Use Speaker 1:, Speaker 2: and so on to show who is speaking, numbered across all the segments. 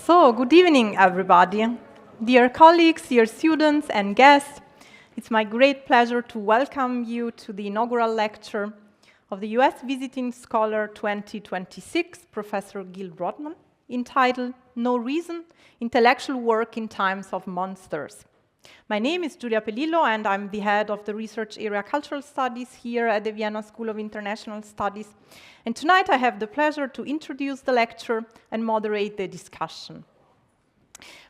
Speaker 1: So, good evening, everybody. Dear colleagues, dear students and guests, it's my great pleasure to welcome you to the inaugural lecture of the US Visiting Scholar 2026, Professor Gilbert Rodman, entitled No Reason, Intellectual Work in Times of Monsters. My name is Giulia Pelillo, and I'm the head of the research area Cultural Studies here at the Vienna School of International Studies. And tonight I have the pleasure to introduce the lecture and moderate the discussion.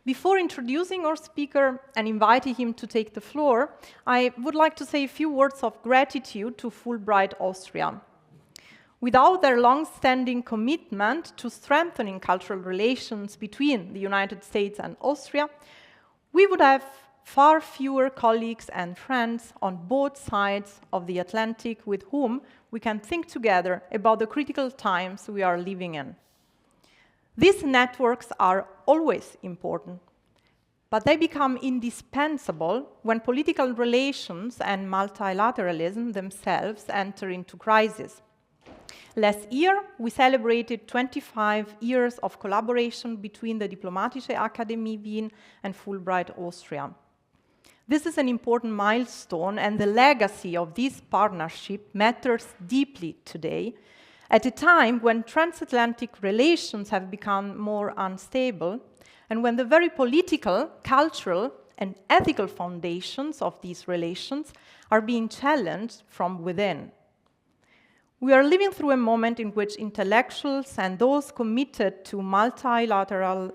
Speaker 1: Before introducing our speaker and inviting him to take the floor, I would like to say a few words of gratitude to Fulbright Austria. Without their long-standing commitment to strengthening cultural relations between the United States and Austria, we would have far fewer colleagues and friends on both sides of the Atlantic with whom we can think together about the critical times we are living in. These networks are always important, but they become indispensable when political relations and multilateralism themselves enter into crisis. Last year, we celebrated 25 years of collaboration between the Diplomatische Akademie Wien and Fulbright Austria. This is an important milestone, and the legacy of this partnership matters deeply today, at a time when transatlantic relations have become more unstable, and when the very political, cultural, and ethical foundations of these relations are being challenged from within. We are living through a moment in which intellectuals and those committed to multilateral,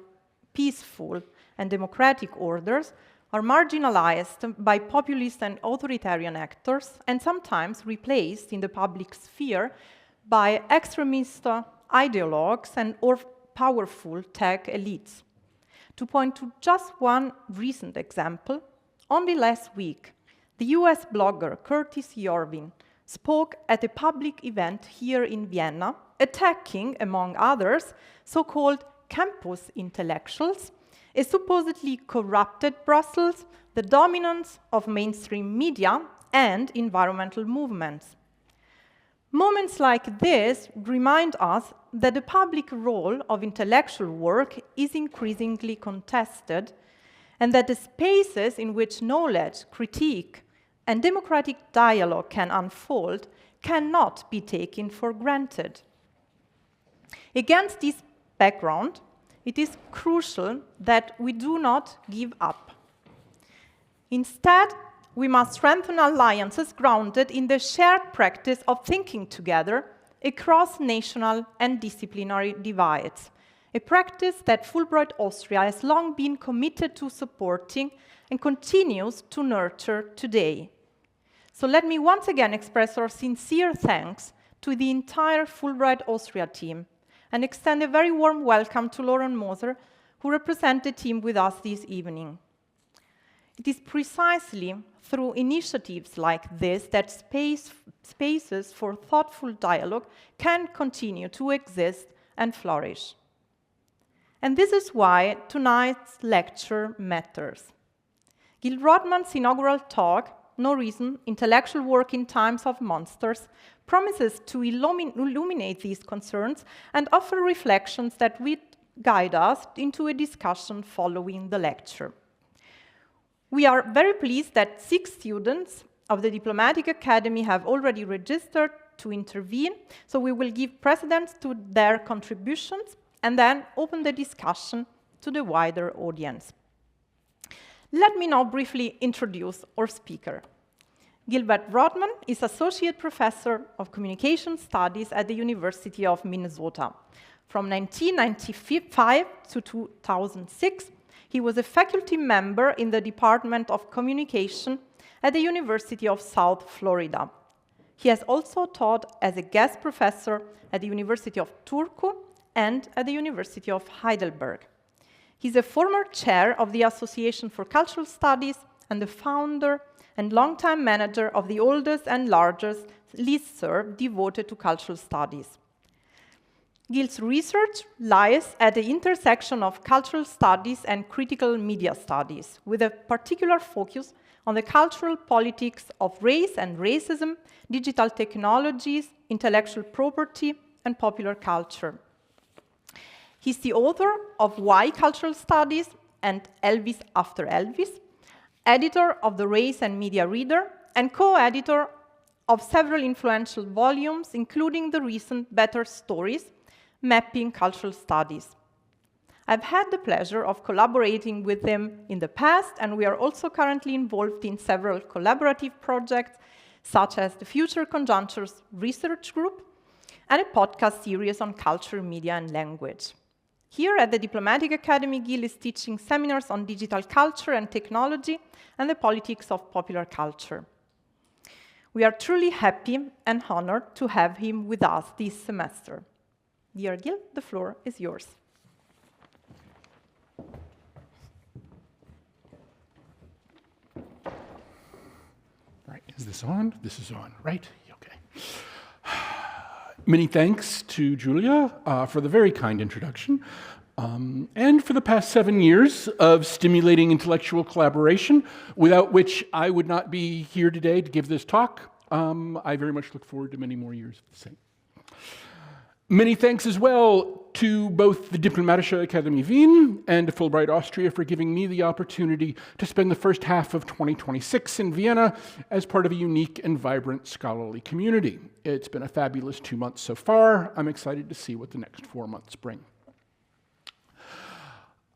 Speaker 1: peaceful, and democratic orders are marginalized by populist and authoritarian actors and sometimes replaced in the public sphere by extremist ideologues and or powerful tech elites. To point to just one recent example, only last week, the US blogger Curtis Yarvin spoke at a public event here in Vienna, attacking, among others, so-called campus intellectuals, a supposedly corrupted Brussels, the dominance of mainstream media, and environmental movements. Moments like this remind us that the public role of intellectual work is increasingly contested, and that the spaces in which knowledge, critique, and democratic dialogue can unfold cannot be taken for granted. Against this background, it is crucial that we do not give up. Instead, we must strengthen alliances grounded in the shared practice of thinking together across national and disciplinary divides, a practice that Fulbright Austria has long been committed to supporting and continues to nurture today. So let me once again express our sincere thanks to the entire Fulbright Austria team and extend a very warm welcome to Lauren Moser, who represents the team with us this evening. It is precisely through initiatives like this that spaces for thoughtful dialogue can continue to exist and flourish. And this is why tonight's lecture matters. Gilbert Rodman's inaugural talk, No Reason, Intellectual Work in Times of Monsters, promises to illuminate these concerns and offer reflections that will guide us into a discussion following the lecture. We are very pleased that 6 students of the Diplomatic Academy have already registered to intervene, so we will give precedence to their contributions and then open the discussion to the wider audience. Let me now briefly introduce our speaker. Gilbert Rodman is Associate Professor of Communication Studies at the University of Minnesota. From 1995 to 2006, he was a faculty member in the Department of Communication at the University of South Florida. He has also taught as a guest professor at the University of Turku and at the University of Heidelberg. He's a former chair of the Association for Cultural Studies and the founder and longtime manager of the oldest and largest listserv devoted to cultural studies. Gil's research lies at the intersection of cultural studies and critical media studies, with a particular focus on the cultural politics of race and racism, digital technologies, intellectual property, and popular culture. He's the author of Why Cultural Studies and Elvis After Elvis, editor of the Race and Media Reader, and co-editor of several influential volumes, including the recent Better Stories, Mapping Cultural Studies. I've had the pleasure of collaborating with him in the past, and we are also currently involved in several collaborative projects, such as the Future Conjunctures Research Group and a podcast series on culture, media, and language. Here at the Diplomatic Academy, Gil is teaching seminars on digital culture and technology and the politics of popular culture. We are truly happy and honored to have him with us this semester. Dear Gil, the floor is yours.
Speaker 2: All right, is this on? This is on, right? Okay. Many thanks to Giulia for the very kind introduction, and for the past 7 years of stimulating intellectual collaboration, without which I would not be here today to give this talk. I very much look forward to many more years of the same. Many thanks as well to both the Diplomatische Akademie Wien and to Fulbright Austria for giving me the opportunity to spend the first half of 2026 in Vienna as part of a unique and vibrant scholarly community. It's been a fabulous 2 months so far. I'm excited to see what the next 4 months bring.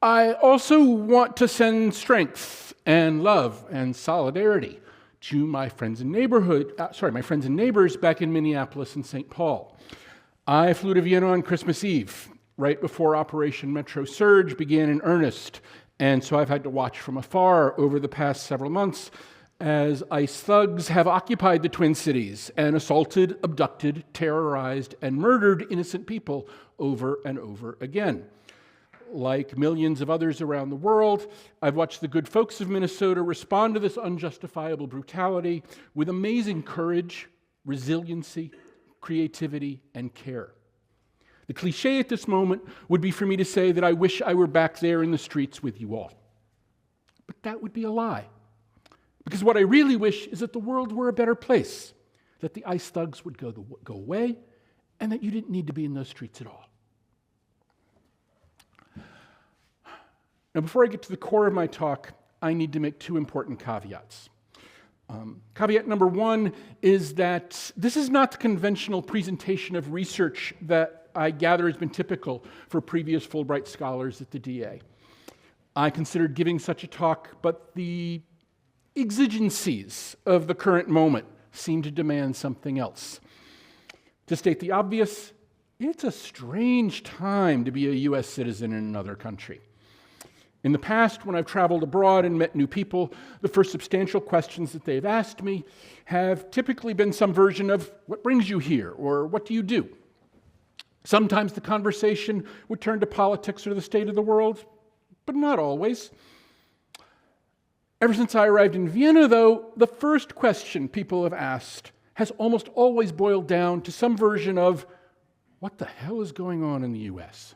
Speaker 2: I also want to send strength and love and solidarity to my friends and neighbors back in Minneapolis and St. Paul. I flew to Vienna on Christmas Eve, right before Operation Metro Surge began in earnest, and so I've had to watch from afar over the past several months as ICE thugs have occupied the Twin Cities and assaulted, abducted, terrorized, and murdered innocent people over and over again. Like millions of others around the world, I've watched the good folks of Minnesota respond to this unjustifiable brutality with amazing courage, resiliency, creativity, and care. The cliche at this moment would be for me to say that I wish I were back there in the streets with you all. But that would be a lie. Because what I really wish is that the world were a better place, that the ICE thugs would go away, and that you didn't need to be in those streets at all. Now, before I get to the core of my talk, I need to make 2 important caveats. Caveat number 1 is that this is not the conventional presentation of research that I gather has been typical for previous Fulbright scholars at the DA. I considered giving such a talk, but the exigencies of the current moment seem to demand something else. To state the obvious, it's a strange time to be a US citizen in another country. In the past, when I've traveled abroad and met new people, the first substantial questions that they've asked me have typically been some version of, what brings you here, or what do you do? Sometimes the conversation would turn to politics or the state of the world, but not always. Ever since I arrived in Vienna, though, the first question people have asked has almost always boiled down to some version of, what the hell is going on in the US?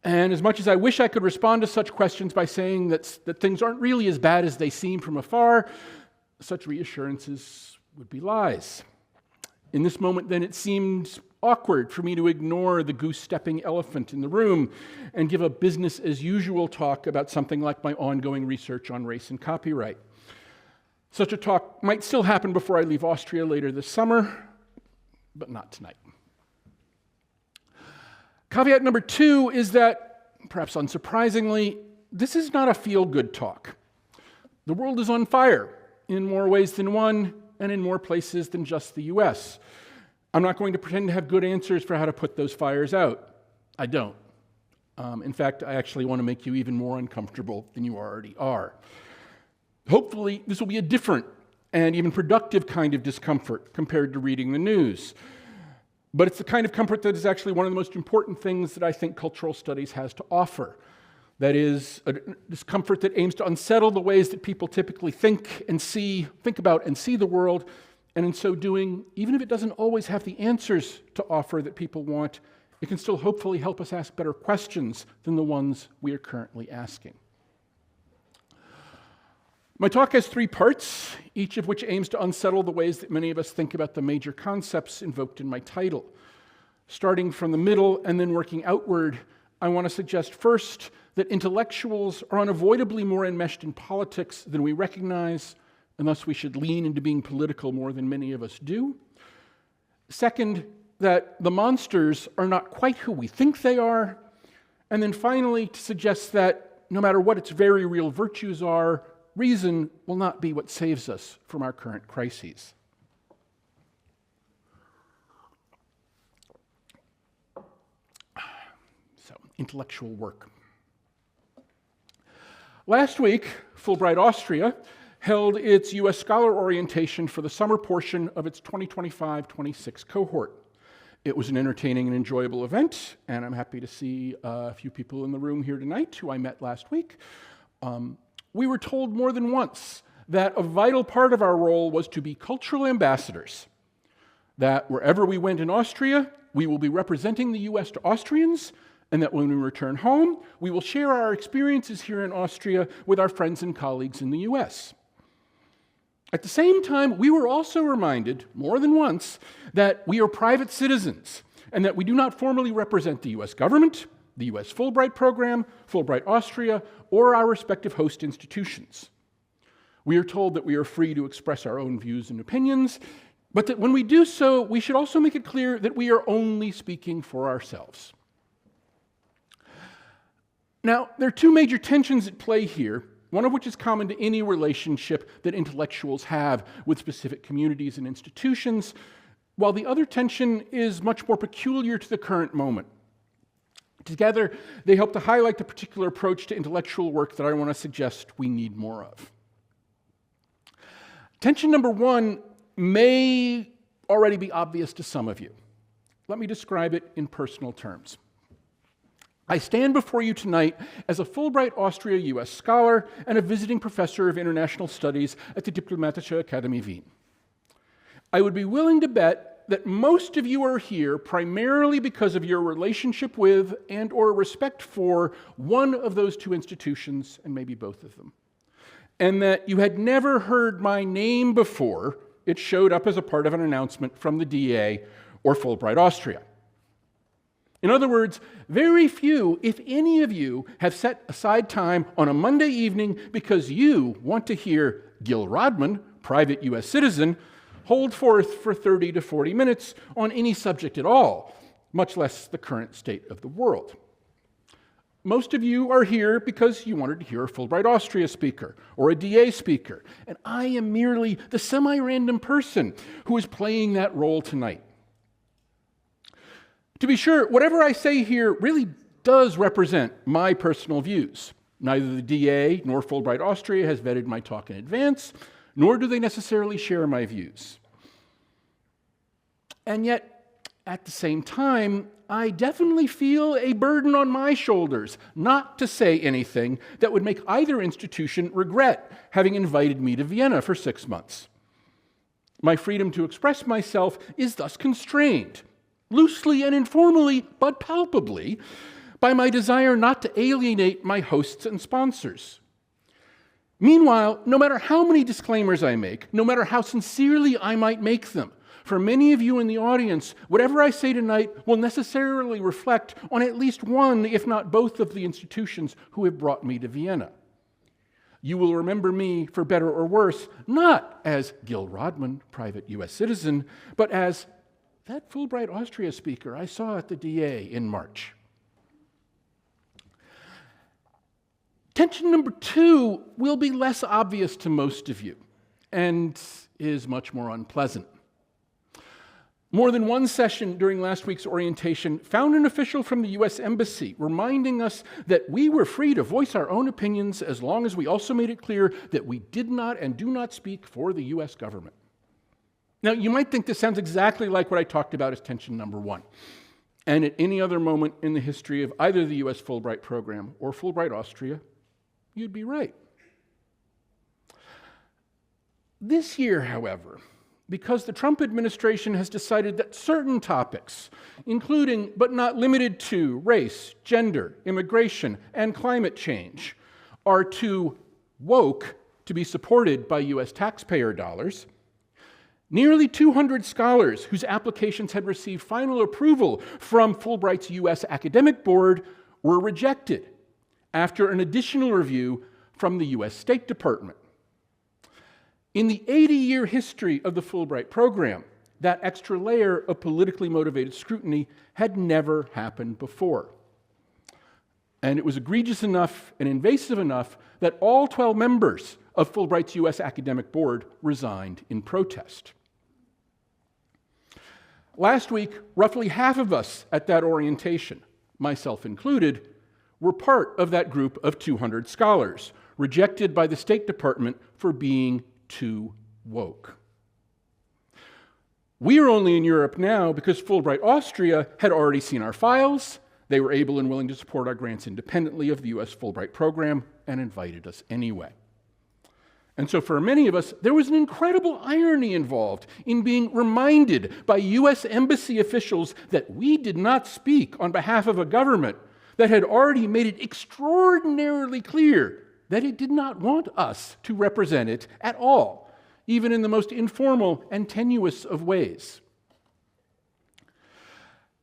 Speaker 2: And as much as I wish I could respond to such questions by saying that things aren't really as bad as they seem from afar, such reassurances would be lies. In this moment, then, it seemed awkward for me to ignore the goose-stepping elephant in the room and give a business-as-usual talk about something like my ongoing research on race and copyright. Such a talk might still happen before I leave Austria later this summer, but not tonight. Caveat number 2 is that, perhaps unsurprisingly, this is not a feel-good talk. The world is on fire in more ways than one and in more places than just the US. I'm not going to pretend to have good answers for how to put those fires out. I don't. In fact, I actually want to make you even more uncomfortable than you already are. Hopefully, this will be a different and even productive kind of discomfort compared to reading the news. But it's the kind of comfort that is actually one of the most important things that I think cultural studies has to offer. That is, a discomfort that aims to unsettle the ways that people typically think about and see the world, and in so doing, even if it doesn't always have the answers to offer that people want, it can still hopefully help us ask better questions than the ones we are currently asking. My talk has 3 parts, each of which aims to unsettle the ways that many of us think about the major concepts invoked in my title. Starting from the middle and then working outward, I want to suggest first that intellectuals are unavoidably more enmeshed in politics than we recognize, and thus we should lean into being political more than many of us do. Second, that the monsters are not quite who we think they are. And then finally, to suggest that no matter what its very real virtues are, reason will not be what saves us from our current crises. So, intellectual work. Last week, Fulbright Austria held its U.S. Scholar orientation for the summer portion of its 2025-26 cohort. It was an entertaining and enjoyable event, and I'm happy to see a few people in the room here tonight who I met last week. We were told more than once that a vital part of our role was to be cultural ambassadors, that wherever we went in Austria, we will be representing the U.S. to Austrians, and that when we return home, we will share our experiences here in Austria with our friends and colleagues in the U.S. At the same time, we were also reminded, more than once, that we are private citizens and that we do not formally represent the U.S. government, the U.S. Fulbright program, Fulbright Austria, or our respective host institutions. We are told that we are free to express our own views and opinions, but that when we do so, we should also make it clear that we are only speaking for ourselves. Now, there are two major tensions at play here, one of which is common to any relationship that intellectuals have with specific communities and institutions, while the other tension is much more peculiar to the current moment. Together, they help to highlight the particular approach to intellectual work that I want to suggest we need more of. Tension number one may already be obvious to some of you. Let me describe it in personal terms. I stand before you tonight as a Fulbright Austria U.S. scholar and a visiting professor of international studies at the Diplomatische Akademie, Wien. I would be willing to bet that most of you are here primarily because of your relationship with and or respect for one of those two institutions, and maybe both of them, and that you had never heard my name before it showed up as a part of an announcement from the DA or Fulbright Austria. In other words, very few, if any of you, have set aside time on a Monday evening because you want to hear Gil Rodman, private U.S. citizen, hold forth for 30 to 40 minutes on any subject at all, much less the current state of the world. Most of you are here because you wanted to hear a Fulbright Austria speaker or a DA speaker, and I am merely the semi-random person who is playing that role tonight. To be sure, whatever I say here really does represent my personal views. Neither the DA nor Fulbright Austria has vetted my talk in advance, nor do they necessarily share my views. And yet, at the same time, I definitely feel a burden on my shoulders not to say anything that would make either institution regret having invited me to Vienna for 6 months. My freedom to express myself is thus constrained, loosely and informally, but palpably, by my desire not to alienate my hosts and sponsors. Meanwhile, no matter how many disclaimers I make, no matter how sincerely I might make them, for many of you in the audience, whatever I say tonight will necessarily reflect on at least one, if not both, of the institutions who have brought me to Vienna. You will remember me, for better or worse, not as Gil Rodman, private U.S. citizen, but as that Fulbright Austria speaker I saw at the DA in March. Tension number two will be less obvious to most of you and is much more unpleasant. More than one session during last week's orientation found an official from the U.S. Embassy reminding us that we were free to voice our own opinions as long as we also made it clear that we did not and do not speak for the U.S. government. Now, you might think this sounds exactly like what I talked about as tension number one. And at any other moment in the history of either the U.S. Fulbright program or Fulbright Austria, you'd be right. This year, however, because the Trump administration has decided that certain topics, including but not limited to race, gender, immigration, and climate change, are too woke to be supported by U.S. taxpayer dollars, Nearly 200 scholars whose applications had received final approval from Fulbright's U.S. Academic Board were rejected after an additional review from the U.S. State Department. In the 80-year history of the Fulbright program, that extra layer of politically motivated scrutiny had never happened before. And it was egregious enough and invasive enough that all 12 members of Fulbright's U.S. Academic Board resigned in protest. Last week, roughly half of us at that orientation, myself included, were part of that group of 200 scholars, rejected by the State Department for being too woke. We are only in Europe now because Fulbright Austria had already seen our files. They were able and willing to support our grants independently of the U.S. Fulbright program and invited us anyway. And so for many of us, there was an incredible irony involved in being reminded by U.S. embassy officials that we did not speak on behalf of a government that had already made it extraordinarily clear that it did not want us to represent it at all, even in the most informal and tenuous of ways.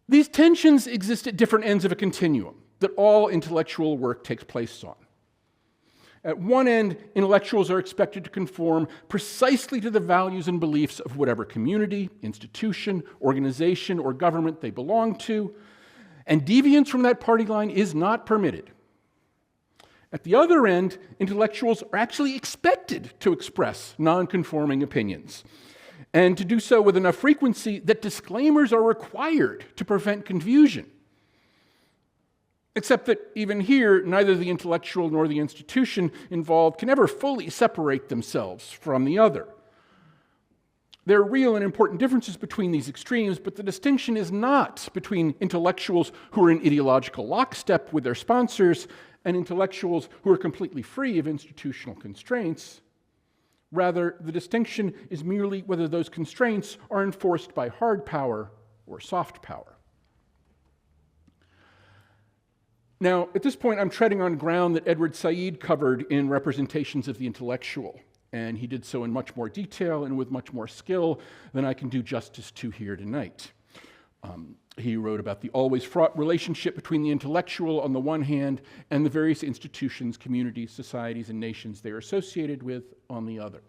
Speaker 2: These tensions exist at different ends of a continuum that all intellectual work takes place on. At one end, intellectuals are expected to conform precisely to the values and beliefs of whatever community, institution, organization, or government they belong to, and deviance from that party line is not permitted. At the other end, intellectuals are actually expected to express non-conforming opinions, and to do so with enough frequency that disclaimers are required to prevent confusion. Except that even here, neither the intellectual nor the institution involved can ever fully separate themselves from the other. There are real and important differences between these extremes, but the distinction is not between intellectuals who are in ideological lockstep with their sponsors and intellectuals who are completely free of institutional constraints. Rather, the distinction is merely whether those constraints are enforced by hard power or soft power. Now, at this point, I'm treading on ground that Edward Said covered in Representations of the Intellectual, and he did so in much more detail and with much more skill than I can do justice to here tonight. He wrote about the always fraught relationship between the intellectual on the one hand and the various institutions, communities, societies, and nations they are associated with on the other.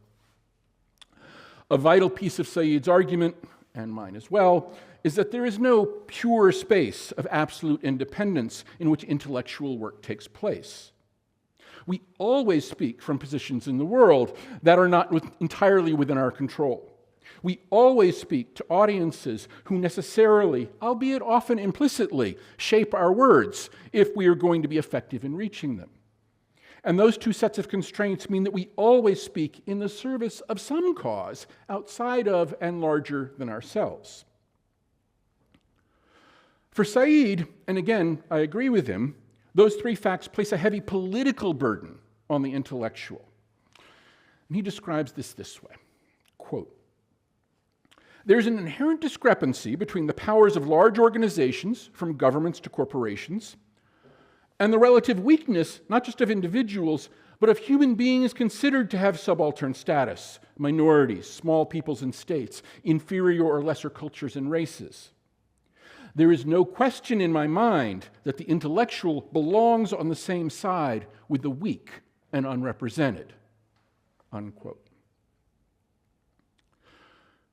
Speaker 2: A vital piece of Said's argument, and mine as well, is that there is no pure space of absolute independence in which intellectual work takes place. We always speak from positions in the world that are not entirely within our control. We always speak to audiences who necessarily, albeit often implicitly, shape our words if we are going to be effective in reaching them. And those two sets of constraints mean that we always speak in the service of some cause outside of and larger than ourselves. For Said, and again, I agree with him, those three facts place a heavy political burden on the intellectual. And he describes this way, quote, "There's an inherent discrepancy between the powers of large organizations, from governments to corporations, and the relative weakness, not just of individuals, but of human beings considered to have subaltern status, minorities, small peoples and states, inferior or lesser cultures and races. There is no question in my mind that the intellectual belongs on the same side with the weak and unrepresented." Unquote.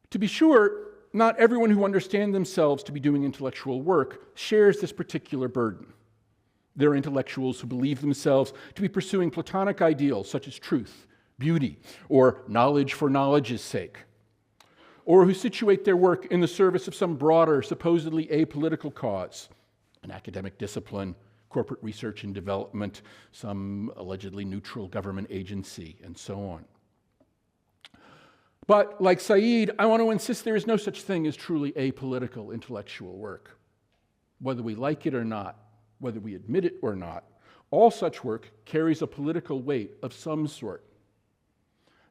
Speaker 2: To be sure, not everyone who understands themselves to be doing intellectual work shares this particular burden. There are intellectuals who believe themselves to be pursuing Platonic ideals such as truth, beauty, or knowledge for knowledge's sake, or who situate their work in the service of some broader, supposedly apolitical cause, an academic discipline, corporate research and development, some allegedly neutral government agency, and so on. But like Said, I want to insist there is no such thing as truly apolitical intellectual work. Whether we like it or not, whether we admit it or not, all such work carries a political weight of some sort.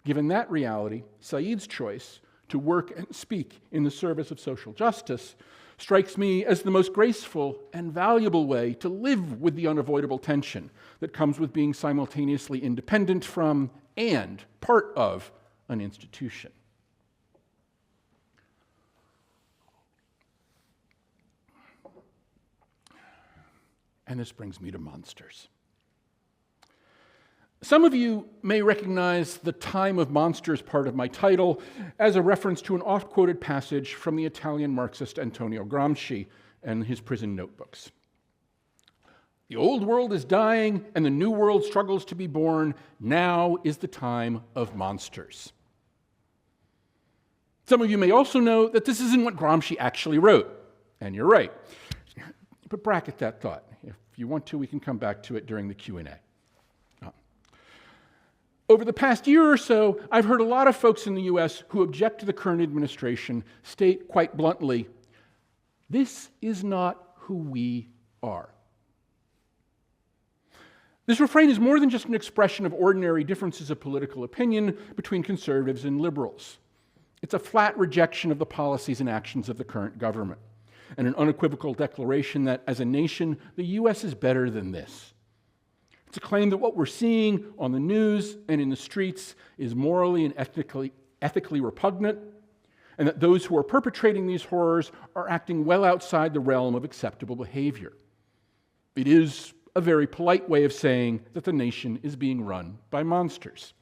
Speaker 2: Given that reality, Said's choice to work and speak in the service of social justice strikes me as the most graceful and valuable way to live with the unavoidable tension that comes with being simultaneously independent from and part of an institution. And this brings me to monsters. Some of you may recognize the time of monsters part of my title as a reference to an oft-quoted passage from the Italian Marxist Antonio Gramsci and his prison notebooks. The old world is dying and the new world struggles to be born. Now is the time of monsters. Some of you may also know that this isn't what Gramsci actually wrote, and you're right. But bracket that thought. If you want to, we can come back to it during the Q&A. Over the past year or so, I've heard a lot of folks in the US who object to the current administration state quite bluntly, this is not who we are. This refrain is more than just an expression of ordinary differences of political opinion between conservatives and liberals. It's a flat rejection of the policies and actions of the current government, and an unequivocal declaration that, as a nation, the US is better than this. It's a claim that what we're seeing on the news and in the streets is morally and ethically repugnant, and that those who are perpetrating these horrors are acting well outside the realm of acceptable behavior. It is a very polite way of saying that the nation is being run by monsters.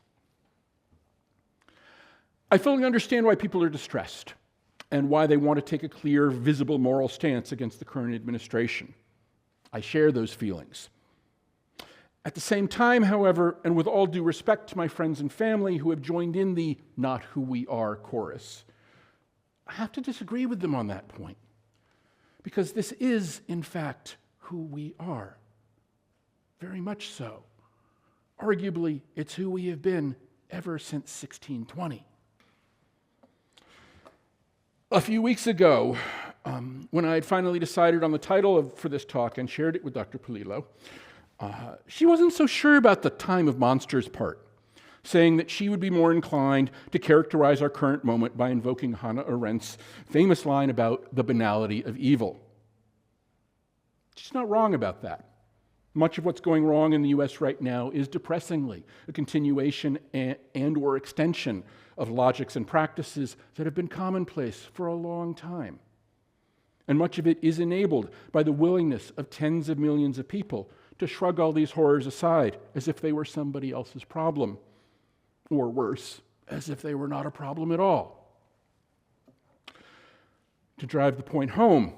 Speaker 2: I fully understand why people are distressed and why they want to take a clear, visible moral stance against the current administration. I share those feelings. At the same time, however, and with all due respect to my friends and family who have joined in the "not who we are" chorus, I have to disagree with them on that point. Because this is, in fact, who we are. Very much so. Arguably, it's who we have been ever since 1620. A few weeks ago, when I had finally decided on the title for this talk and shared it with Dr. Pelillo, she wasn't so sure about the time of monsters part, saying that she would be more inclined to characterize our current moment by invoking Hannah Arendt's famous line about the banality of evil. She's not wrong about that. Much of what's going wrong in the US right now is depressingly a continuation and or extension of logics and practices that have been commonplace for a long time. And much of it is enabled by the willingness of tens of millions of people to shrug all these horrors aside as if they were somebody else's problem, or worse, as if they were not a problem at all. To drive the point home,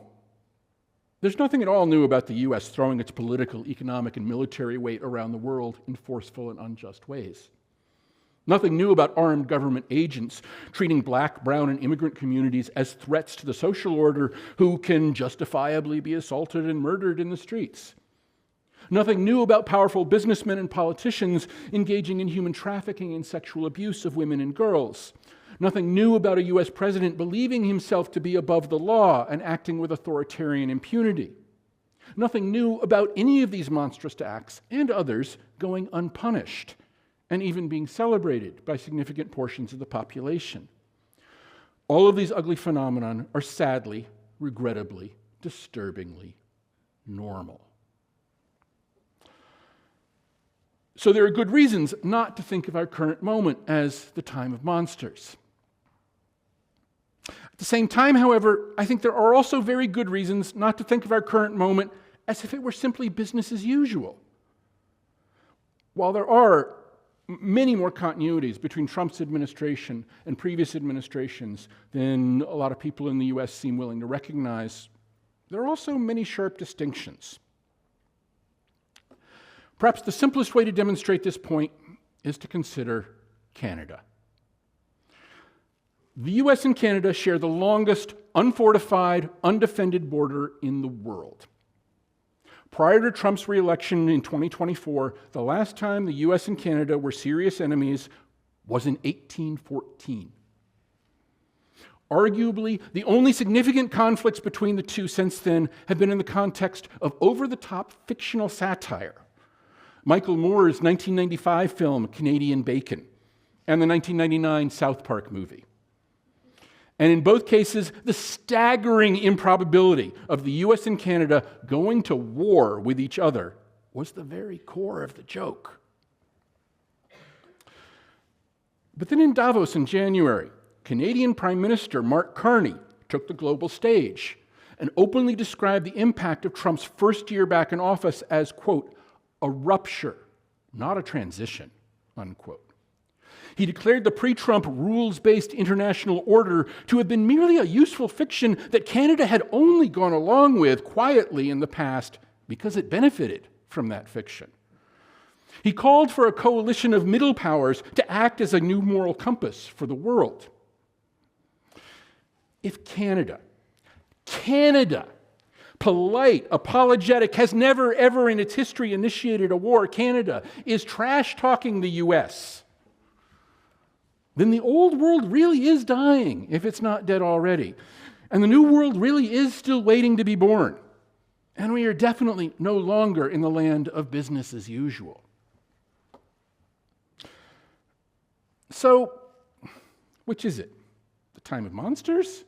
Speaker 2: there's nothing at all new about the US throwing its political, economic, and military weight around the world in forceful and unjust ways. Nothing new about armed government agents treating Black, brown, and immigrant communities as threats to the social order who can justifiably be assaulted and murdered in the streets. Nothing new about powerful businessmen and politicians engaging in human trafficking and sexual abuse of women and girls. Nothing new about a US president believing himself to be above the law and acting with authoritarian impunity. Nothing new about any of these monstrous acts and others going unpunished and even being celebrated by significant portions of the population. All of these ugly phenomena are sadly, regrettably, disturbingly normal. So there are good reasons not to think of our current moment as the time of monsters. At the same time, however, I think there are also very good reasons not to think of our current moment as if it were simply business as usual. While there are many more continuities between Trump's administration and previous administrations than a lot of people in the US seem willing to recognize, there are also many sharp distinctions. Perhaps the simplest way to demonstrate this point is to consider Canada. The US and Canada share the longest unfortified, undefended border in the world. Prior to Trump's re-election in 2024, the last time the US and Canada were serious enemies was in 1814. Arguably, the only significant conflicts between the two since then have been in the context of over-the-top fictional satire. Michael Moore's 1995 film, Canadian Bacon, and the 1999 South Park movie. And in both cases, the staggering improbability of the US and Canada going to war with each other was the very core of the joke. But then in Davos in January, Canadian Prime Minister Mark Carney took the global stage and openly described the impact of Trump's first year back in office as, quote, a rupture, not a transition, unquote. He declared the pre-Trump rules-based international order to have been merely a useful fiction that Canada had only gone along with quietly in the past because it benefited from that fiction. He called for a coalition of middle powers to act as a new moral compass for the world. If Canada, polite, apologetic, has never ever in its history initiated a war, Canada is trash-talking the US, then the old world really is dying, if it's not dead already. And the new world really is still waiting to be born. And we are definitely no longer in the land of business as usual. So, which is it? The time of monsters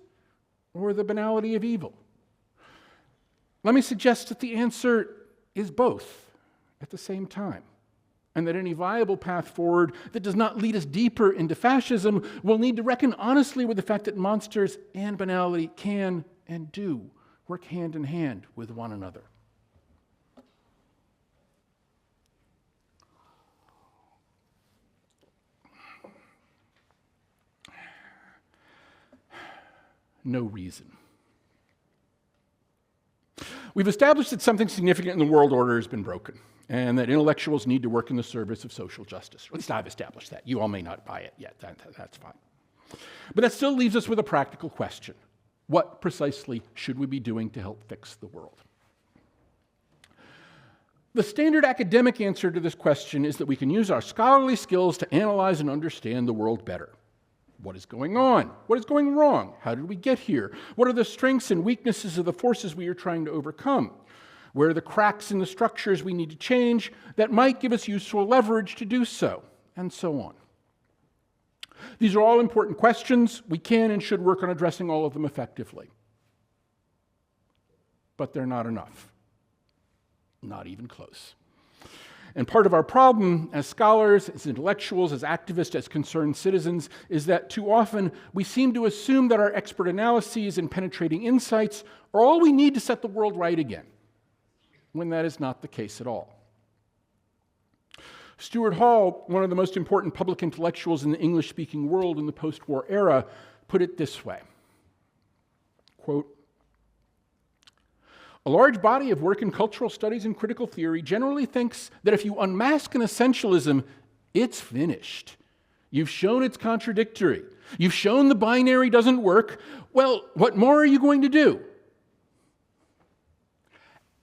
Speaker 2: or the banality of evil? Let me suggest that the answer is both at the same time, and that any viable path forward that does not lead us deeper into fascism will need to reckon honestly with the fact that monsters and banality can and do work hand in hand with one another. No reason. We've established that something significant in the world order has been broken, and that intellectuals need to work in the service of social justice. At least I've established that. You all may not buy it yet. That's fine. But that still leaves us with a practical question. What precisely should we be doing to help fix the world? The standard academic answer to this question is that we can use our scholarly skills to analyze and understand the world better. What is going on? What is going wrong? How did we get here? What are the strengths and weaknesses of the forces we are trying to overcome? Where are the cracks in the structures we need to change that might give us useful leverage to do so, and so on. These are all important questions. We can and should work on addressing all of them effectively. But they're not enough. Not even close. And part of our problem as scholars, as intellectuals, as activists, as concerned citizens, is that too often we seem to assume that our expert analyses and penetrating insights are all we need to set the world right again, when that is not the case at all. Stuart Hall, one of the most important public intellectuals in the English-speaking world in the post-war era, put it this way, quote, "A large body of work in cultural studies and critical theory generally thinks that if you unmask an essentialism, it's finished. You've shown it's contradictory. You've shown the binary doesn't work. Well, what more are you going to do?"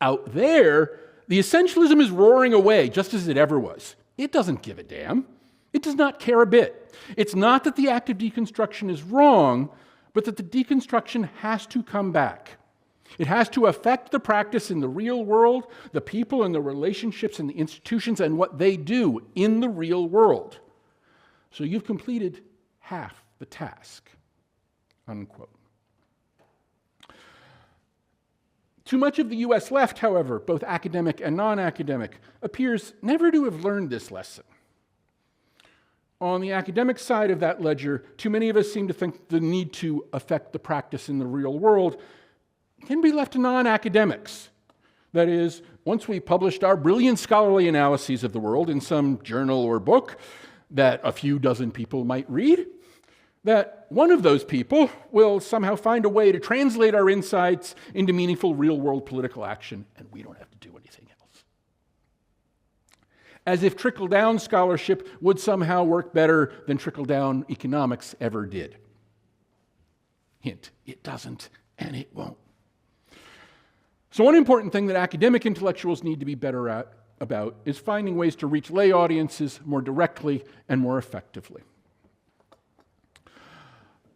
Speaker 2: Out there, the essentialism is roaring away just as it ever was. It doesn't give a damn. It does not care a bit. It's not that the act of deconstruction is wrong, but that the deconstruction has to come back. It has to affect the practice in the real world, the people and the relationships and the institutions and what they do in the real world. So you've completed half the task, unquote. Too much of the US left, however, both academic and non-academic, appears never to have learned this lesson. On the academic side of that ledger, too many of us seem to think the need to affect the practice in the real world can be left to non-academics. That is, once we published our brilliant scholarly analyses of the world in some journal or book that a few dozen people might read, that one of those people will somehow find a way to translate our insights into meaningful real-world political action, and we don't have to do anything else. As if trickle-down scholarship would somehow work better than trickle-down economics ever did. Hint, it doesn't, and it won't. So one important thing that academic intellectuals need to be better about is finding ways to reach lay audiences more directly and more effectively.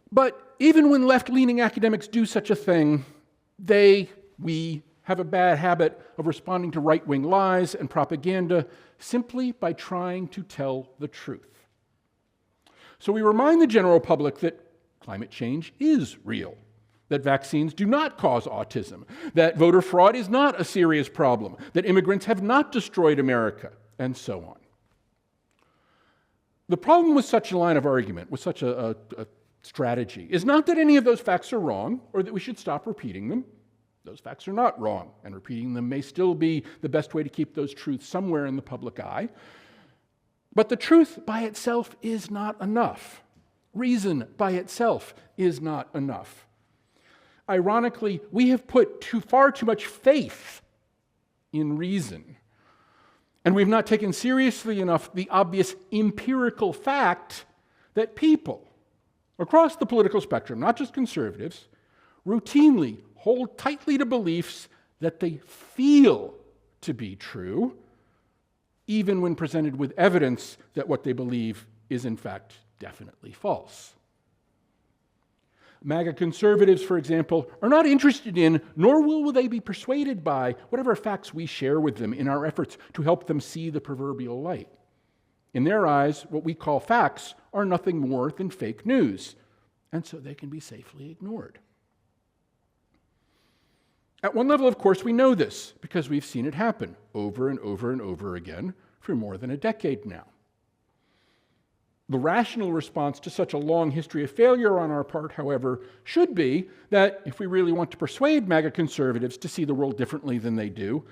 Speaker 2: But even when left-leaning academics do such a thing, we have a bad habit of responding to right-wing lies and propaganda simply by trying to tell the truth. So we remind the general public that climate change is real, that vaccines do not cause autism, that voter fraud is not a serious problem, that immigrants have not destroyed America, and so on. The problem with such a line of argument, with such a strategy, is not that any of those facts are wrong or that we should stop repeating them. Those facts are not wrong, and repeating them may still be the best way to keep those truths somewhere in the public eye. But the truth by itself is not enough. Reason by itself is not enough. Ironically, we have put far too much faith in reason. And we've not taken seriously enough the obvious empirical fact that people across the political spectrum, not just conservatives, routinely hold tightly to beliefs that they feel to be true, even when presented with evidence that what they believe is in fact definitely false. MAGA conservatives, for example, are not interested in, nor will they be persuaded by, whatever facts we share with them in our efforts to help them see the proverbial light. In their eyes, what we call facts are nothing more than fake news, and so they can be safely ignored. At one level, of course, we know this because we've seen it happen over and over and over again for more than a decade now. The rational response to such a long history of failure on our part, however, should be that if we really want to persuade MAGA conservatives to see the world differently than they do,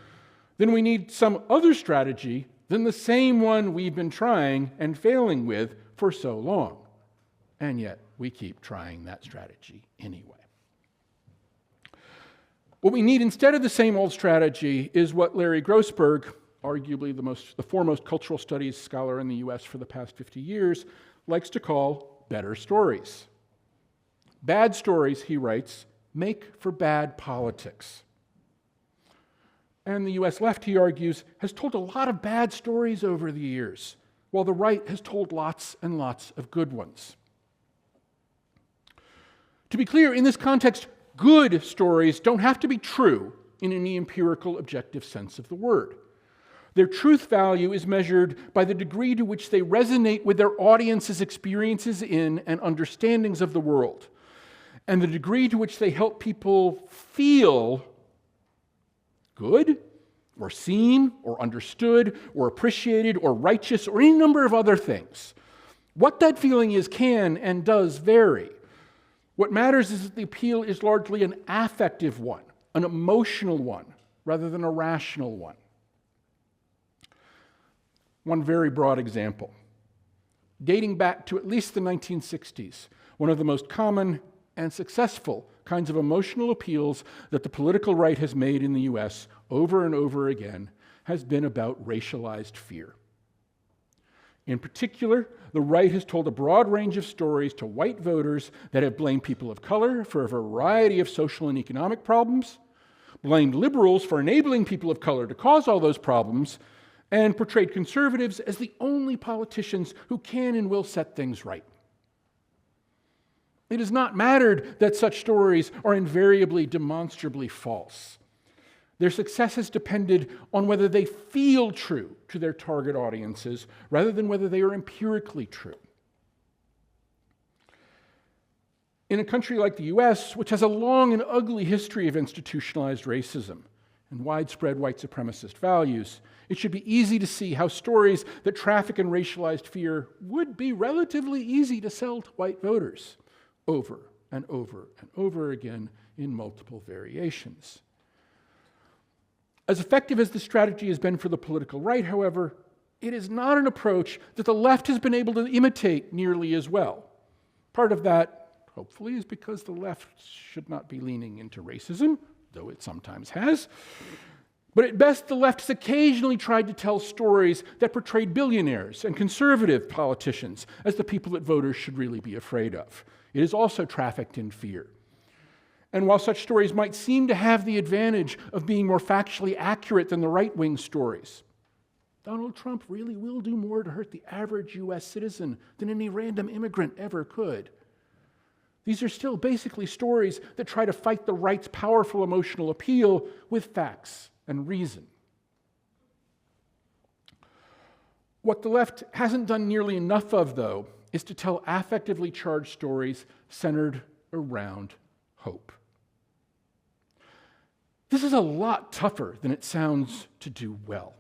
Speaker 2: then we need some other strategy than the same one we've been trying and failing with for so long. And yet, we keep trying that strategy anyway. What we need instead of the same old strategy is what Larry Grossberg, arguably the foremost cultural studies scholar in the US for the past 50 years, likes to call better stories. Bad stories, he writes, make for bad politics. And the US left, he argues, has told a lot of bad stories over the years, while the right has told lots and lots of good ones. To be clear, in this context, good stories don't have to be true in any empirical, objective sense of the word. Their truth value is measured by the degree to which they resonate with their audience's experiences in and understandings of the world, and the degree to which they help people feel good, or seen, or understood, or appreciated, or righteous, or any number of other things. What that feeling is can and does vary. What matters is that the appeal is largely an affective one, an emotional one, rather than a rational one. One very broad example. Dating back to at least the 1960s, one of the most common and successful kinds of emotional appeals that the political right has made in the US over and over again has been about racialized fear. In particular, the right has told a broad range of stories to white voters that have blamed people of color for a variety of social and economic problems, blamed liberals for enabling people of color to cause all those problems, and portrayed conservatives as the only politicians who can and will set things right. It has not mattered that such stories are invariably demonstrably false. Their success has depended on whether they feel true to their target audiences rather than whether they are empirically true. In a country like the US, which has a long and ugly history of institutionalized racism and widespread white supremacist values, it should be easy to see how stories that traffic in racialized fear would be relatively easy to sell to white voters over and over and over again in multiple variations. As effective as the strategy has been for the political right, however, it is not an approach that the left has been able to imitate nearly as well. Part of that, hopefully, is because the left should not be leaning into racism, though it sometimes has. But at best, the left has occasionally tried to tell stories that portrayed billionaires and conservative politicians as the people that voters should really be afraid of. It is also trafficked in fear. And while such stories might seem to have the advantage of being more factually accurate than the right-wing stories, Donald Trump really will do more to hurt the average US citizen than any random immigrant ever could. These are still basically stories that try to fight the right's powerful emotional appeal with facts and reason. What the left hasn't done nearly enough of, though, is to tell affectively charged stories centered around hope. This is a lot tougher than it sounds to do well.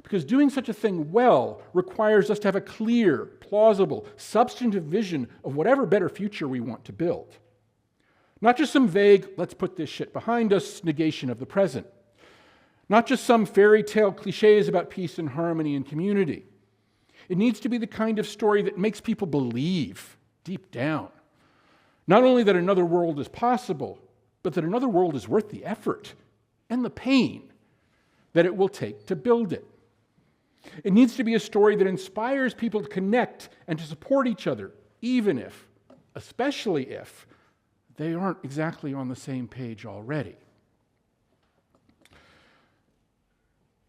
Speaker 2: Because doing such a thing well requires us to have a clear, plausible, substantive vision of whatever better future we want to build. Not just some vague, let's put this shit behind us, negation of the present. Not just some fairy tale cliches about peace and harmony and community. It needs to be the kind of story that makes people believe, deep down, not only that another world is possible, but that another world is worth the effort and the pain that it will take to build it. It needs to be a story that inspires people to connect and to support each other, even if, especially if, they aren't exactly on the same page already.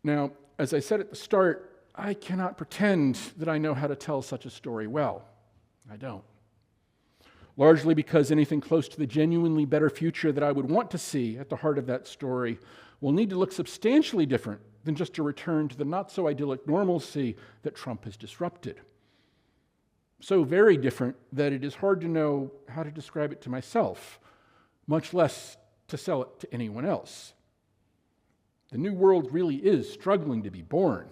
Speaker 2: Now, as I said at the start, I cannot pretend that I know how to tell such a story well. I don't. Largely because anything close to the genuinely better future that I would want to see at the heart of that story will need to look substantially different than just a return to the not-so-idyllic normalcy that Trump has disrupted. So very different that it is hard to know how to describe it to myself, much less to sell it to anyone else. The new world really is struggling to be born,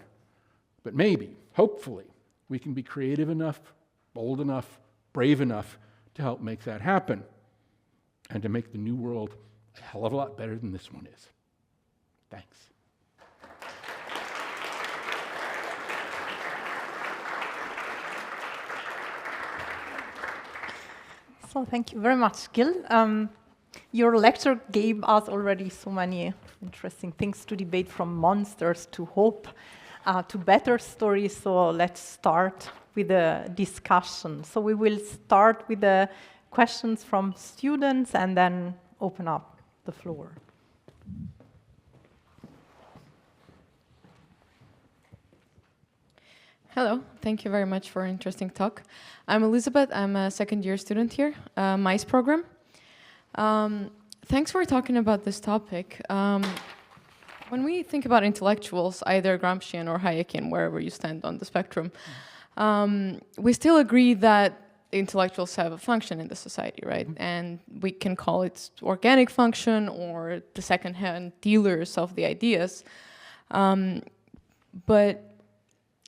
Speaker 2: but maybe, hopefully, we can be creative enough, bold enough, brave enough to help make that happen and to make the new world a hell of a lot better than this one is. Thanks.
Speaker 1: So thank you very much, Gil. Your lecture gave us already so many interesting things to debate, from monsters to hope to better stories. So let's start with a discussion. So we will start with the questions from students and then open up the floor.
Speaker 3: Hello, thank you very much for an interesting talk. I'm Elizabeth, I'm a second-year student here, MICE program. Thanks for talking about this topic. When we think about intellectuals, either Gramscian or Hayekian, wherever you stand on the spectrum, we still agree that intellectuals have a function in the society, right? And we can call it organic function or the second-hand dealers of the ideas. But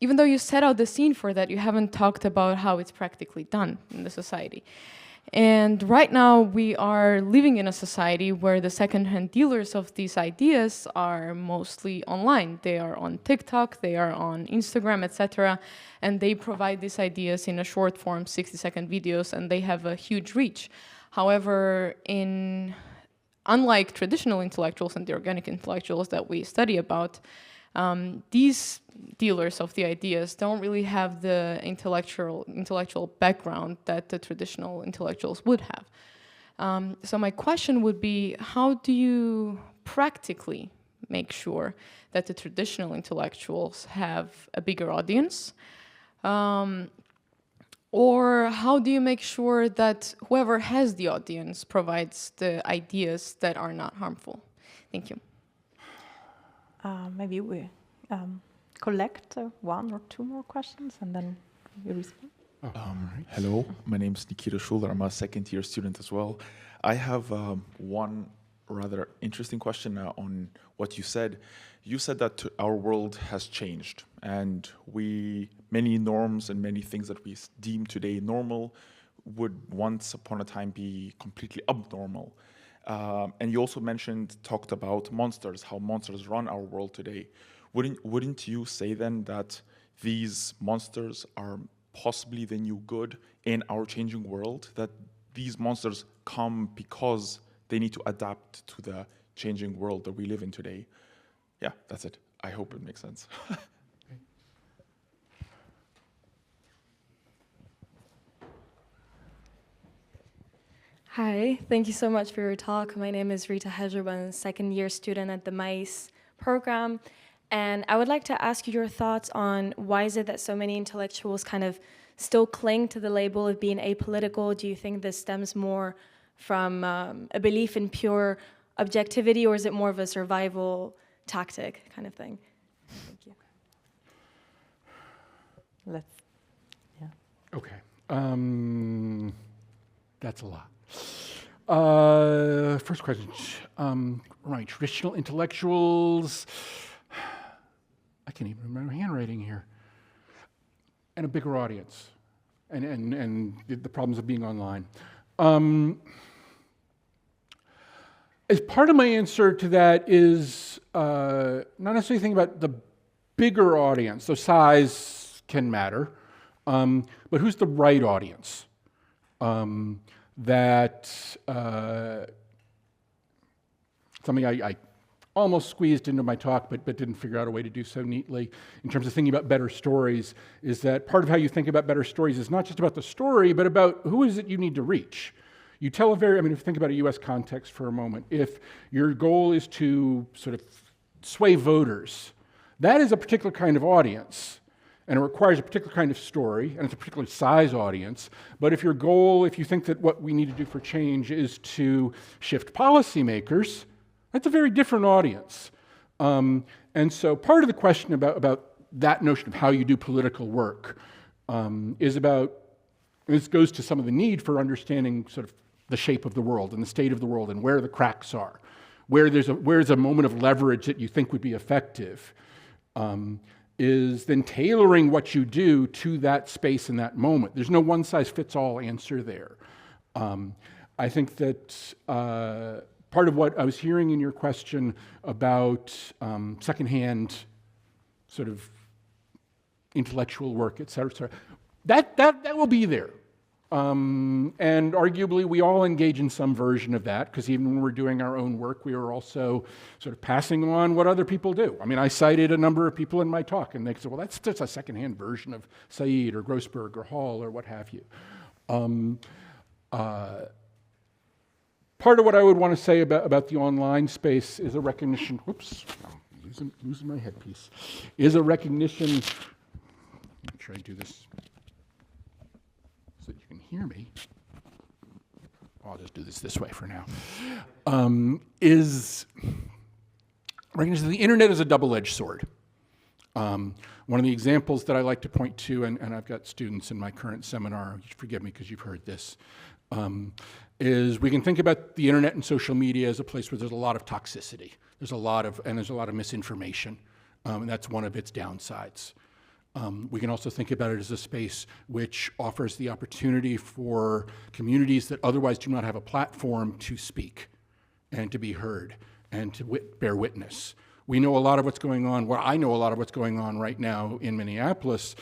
Speaker 3: even though you set out the scene for that, you haven't talked about how it's practically done in the society. And right now, we are living in a society where the second-hand dealers of these ideas are mostly online. They are on TikTok, they are on Instagram, etc. And they provide these ideas in a short form, 60-second videos, and they have a huge reach. However, unlike traditional intellectuals and the organic intellectuals that we study about, these dealers of the ideas don't really have the intellectual background that the traditional intellectuals would have. So my question would be, how do you practically make sure that the traditional intellectuals have a bigger audience? Or how do you make sure that whoever has the audience provides the ideas that are not harmful? Thank you.
Speaker 1: Maybe we collect one or two more questions and then we respond.
Speaker 4: Hello, my name is Nikita Schuler. I'm a second-year student as well. I have one rather interesting question on what you said. You said that our world has changed, and many norms and many things that we deem today normal would once upon a time be completely abnormal. And you also talked about monsters, how monsters run our world today. Wouldn't you say then that these monsters are possibly the new good in our changing world, that these monsters come because they need to adapt to the changing world that we live in today? Yeah, that's it. I hope it makes sense.
Speaker 5: Hi, thank you so much for your talk. My name is Rita Hezerban, second-year student at the MICE program. And I would like to ask you your thoughts on why is it that so many intellectuals kind of still cling to the label of being apolitical? Do you think this stems more from a belief in pure objectivity, or is it more of a survival tactic kind of thing? Thank you.
Speaker 2: Okay. That's a lot. First question. Right, traditional intellectuals. I can't even remember handwriting here. And a bigger audience, and the problems of being online. As part of my answer to that is not necessarily thinking about the bigger audience, so size can matter, but who's the right audience? Something I almost squeezed into my talk, but didn't figure out a way to do so neatly in terms of thinking about better stories, is that part of how you think about better stories is not just about the story, but about who is it you need to reach. You tell if you think about a US context for a moment, if your goal is to sort of sway voters, that is a particular kind of audience, and it requires a particular kind of story, and it's a particular size audience. But if your goal, if you think that what we need to do for change is to shift policymakers, that's a very different audience. And so part of the question about that notion of how you do political work this goes to some of the need for understanding sort of the shape of the world and the state of the world and where the cracks are, where's a moment of leverage that you think would be effective, is then tailoring what you do to that space in that moment. There's no one-size-fits-all answer there. I think that part of what I was hearing in your question about secondhand sort of intellectual work, et cetera, that will be there. And arguably, we all engage in some version of that, because even when we're doing our own work, we are also sort of passing on what other people do. I mean, I cited a number of people in my talk, and they said, well, that's just a secondhand version of Said or Grossberg or Hall or what have you. Part of what I would want to say about the online space is a recognition, whoops, I'm losing my headpiece, is a recognition, make sure I do this so that you can hear me. I'll just do this way for now. Is recognition that the internet is a double-edged sword. One of the examples that I like to point to, and I've got students in my current seminar, forgive me because you've heard this, is we can think about the internet and social media as a place where there's a lot of toxicity. There's a lot of misinformation, and that's one of its downsides. We can also think about it as a space which offers the opportunity for communities that otherwise do not have a platform to speak and to be heard and to bear witness. We know a lot of what's going on, well, I know a lot of what's going on right now in Minneapolis,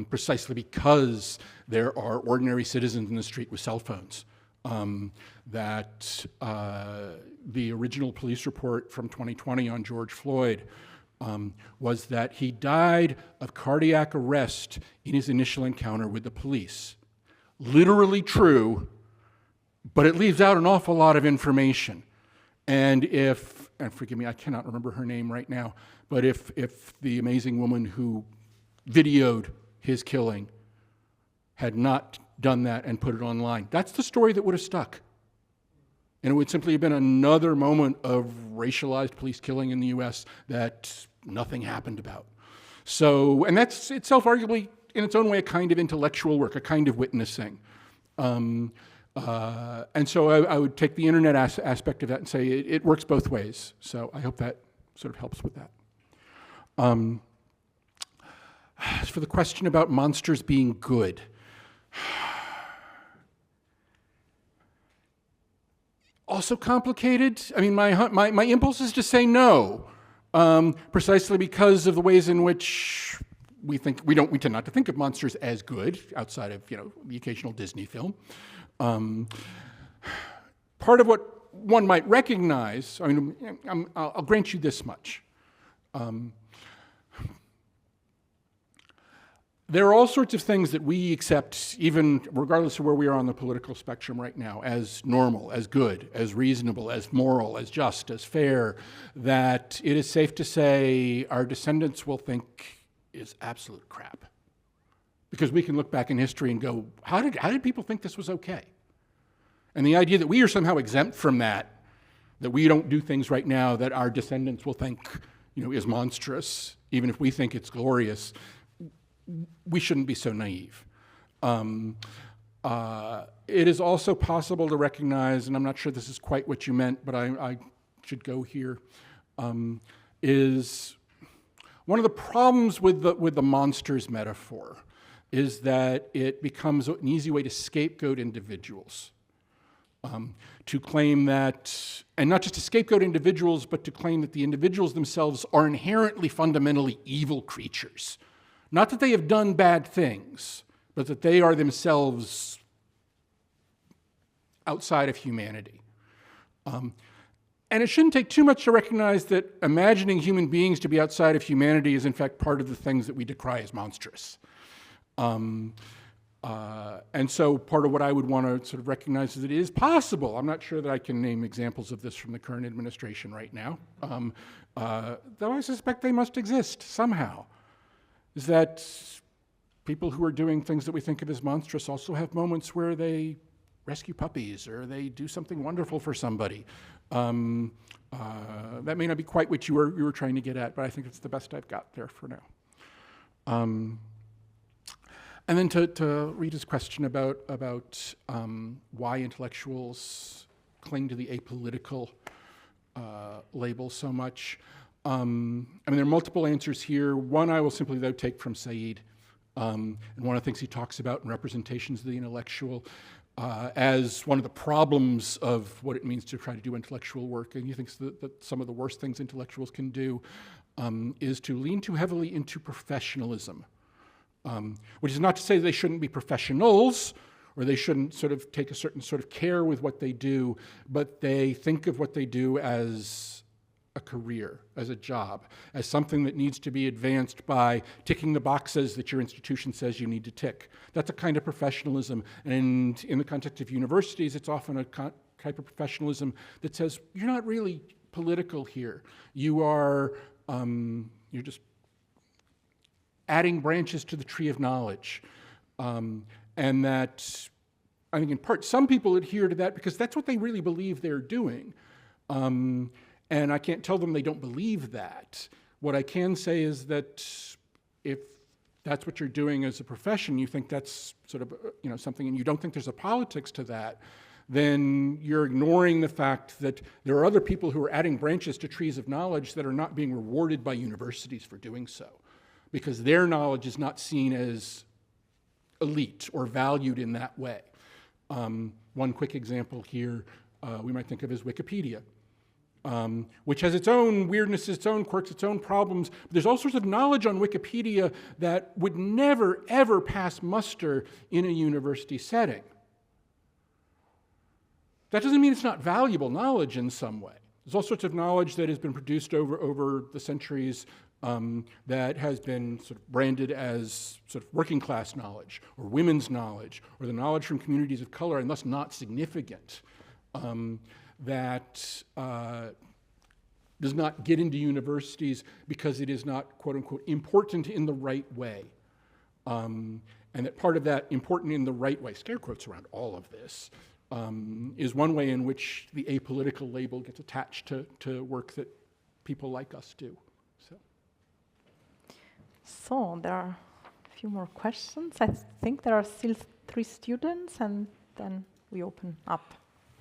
Speaker 2: precisely because there are ordinary citizens in the street with cell phones. The original police report from 2020 on George Floyd was that he died of cardiac arrest in his initial encounter with the police. Literally true, but it leaves out an awful lot of information. And forgive me, I cannot remember her name right now, but if the amazing woman who videoed his killing had not done that and put it online, that's the story that would have stuck. And it would simply have been another moment of racialized police killing in the US that nothing happened about. So, and that's itself arguably, in its own way, a kind of intellectual work, a kind of witnessing. And so I would take the internet aspect of that and say it works both ways. So I hope that sort of helps with that. As for the question about monsters being good, also complicated. I mean, my impulse is to say no, precisely because of the ways in which we tend not to think of monsters as good, outside of the occasional Disney film. Part of what one might recognize, I mean, I'll grant you this much. There are all sorts of things that we accept, even regardless of where we are on the political spectrum right now, as normal, as good, as reasonable, as moral, as just, as fair, that it is safe to say our descendants will think is absolute crap. Because we can look back in history and go, how did people think this was okay? And the idea that we are somehow exempt from that we don't do things right now that our descendants will think is monstrous, even if we think it's glorious, we shouldn't be so naive. It is also possible to recognize, and I'm not sure this is quite what you meant, but I should go here, is one of the problems with the monsters metaphor is that it becomes an easy way to scapegoat individuals. to claim that, and not just to scapegoat individuals, but to claim that the individuals themselves are inherently fundamentally evil creatures. Not that they have done bad things, but that they are themselves outside of humanity. And it shouldn't take too much to recognize that imagining human beings to be outside of humanity is in fact part of the things that we decry as monstrous. And so part of what I would want to sort of recognize is that it is possible. I'm not sure that I can name examples of this from the current administration right now, though I suspect they must exist somehow, is that people who are doing things that we think of as monstrous also have moments where they rescue puppies or they do something wonderful for somebody. That may not be quite what you were trying to get at, but I think it's the best I've got there for now. And then to Rita's question about why intellectuals cling to the apolitical label so much. I mean, there are multiple answers here. One I will simply, though, take from Said. And one of the things he talks about in Representations of the Intellectual as one of the problems of what it means to try to do intellectual work. And he thinks that some of the worst things intellectuals can do is to lean too heavily into professionalism. Which is not to say they shouldn't be professionals or they shouldn't sort of take a certain sort of care with what they do, but they think of what they do as a career, as a job, as something that needs to be advanced by ticking the boxes that your institution says you need to tick. That's a kind of professionalism. And in the context of universities, it's often a type of professionalism that says, you're not really political here. You are, you're just adding branches to the tree of knowledge. And that, I think in part, some people adhere to that because that's what they really believe they're doing. And I can't tell them they don't believe that. What I can say is that if that's what you're doing as a profession, you think that's sort of something, and you don't think there's a politics to that, then you're ignoring the fact that there are other people who are adding branches to trees of knowledge that are not being rewarded by universities for doing so, because their knowledge is not seen as elite or valued in that way. One quick example here we might think of as Wikipedia, which has its own weirdness, its own quirks, its own problems. But there's all sorts of knowledge on Wikipedia that would never, ever pass muster in a university setting. That doesn't mean it's not valuable knowledge in some way. There's all sorts of knowledge that has been produced over the centuries that has been sort of branded as sort of working class knowledge or women's knowledge or the knowledge from communities of color and thus not significant, that does not get into universities because it is not, quote unquote, important in the right way. And that part of that important in the right way, scare quotes around all of this, is one way in which the apolitical label gets attached to work that people like us do.
Speaker 1: So there are a few more questions. I think there are still 3 students, and then we open up.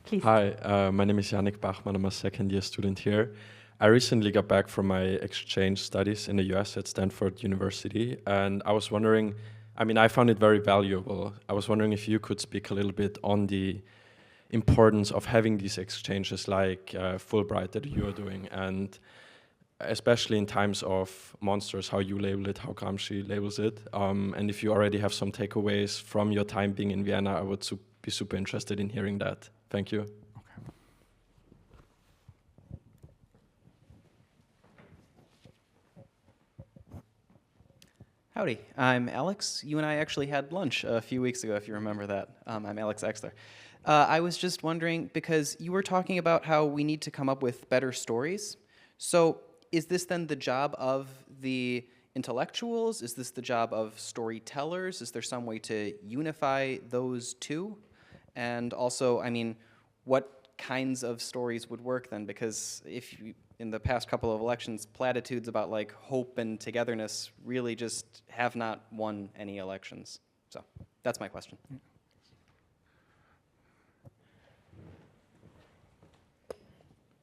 Speaker 1: Please.
Speaker 6: Hi, my name is Yannick Bachmann. I'm a second-year student here. I recently got back from my exchange studies in the US at Stanford University, and I was wondering, I mean, I found it very valuable. I was wondering if you could speak a little bit on the importance of having these exchanges like Fulbright that you are doing, and especially in times of monsters, how you label it, how Gramsci labels it. And if you already have some takeaways from your time being in Vienna, I would be super interested in hearing that. Thank you.
Speaker 2: Okay.
Speaker 7: Howdy, I'm Alex. You and I actually had lunch a few weeks ago, if you remember that. I'm Alex Exler. I was just wondering, because you were talking about how we need to come up with better stories. So is this then the job of the intellectuals? Is this the job of storytellers? Is there some way to unify those two? And also, I mean, what kinds of stories would work then? Because if you, in the past couple of elections, platitudes about like hope and togetherness really just have not won any elections. So that's my question.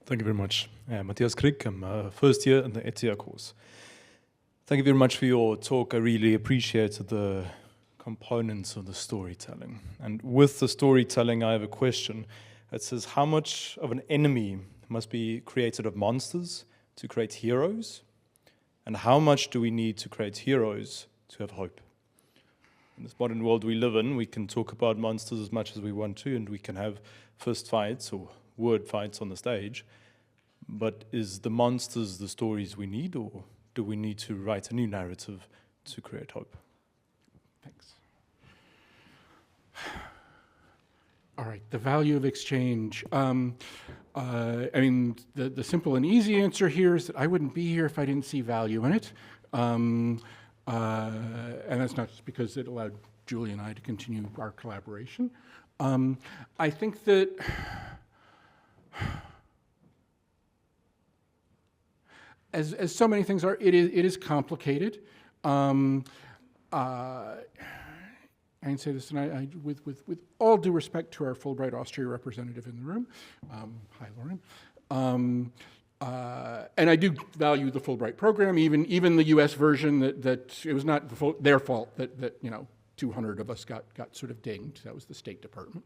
Speaker 8: Thank you very much. Matthias Krick, I'm first year in the ETIA course. Thank you very much for your talk. I really appreciated the components of the storytelling. And with the storytelling, I have a question. It says, how much of an enemy must be created of monsters to create heroes? And how much do we need to create heroes to have hope? In this modern world we live in, we can talk about monsters as much as we want to, and we can have fist fights or word fights on the stage. But is the monsters the stories we need, or do we need to write a new narrative to create hope?
Speaker 2: Thanks. All right, the value of exchange. I mean, the simple and easy answer here is that I wouldn't be here if I didn't see value in it. And that's not just because it allowed Giulia and I to continue our collaboration. I think that as so many things are, it is complicated. I can say this, and with all due respect to our Fulbright Austria representative in the room, hi Lauren, and I do value the Fulbright program, even the U.S. version that it was not their fault that 200 of us got sort of dinged. That was the State Department.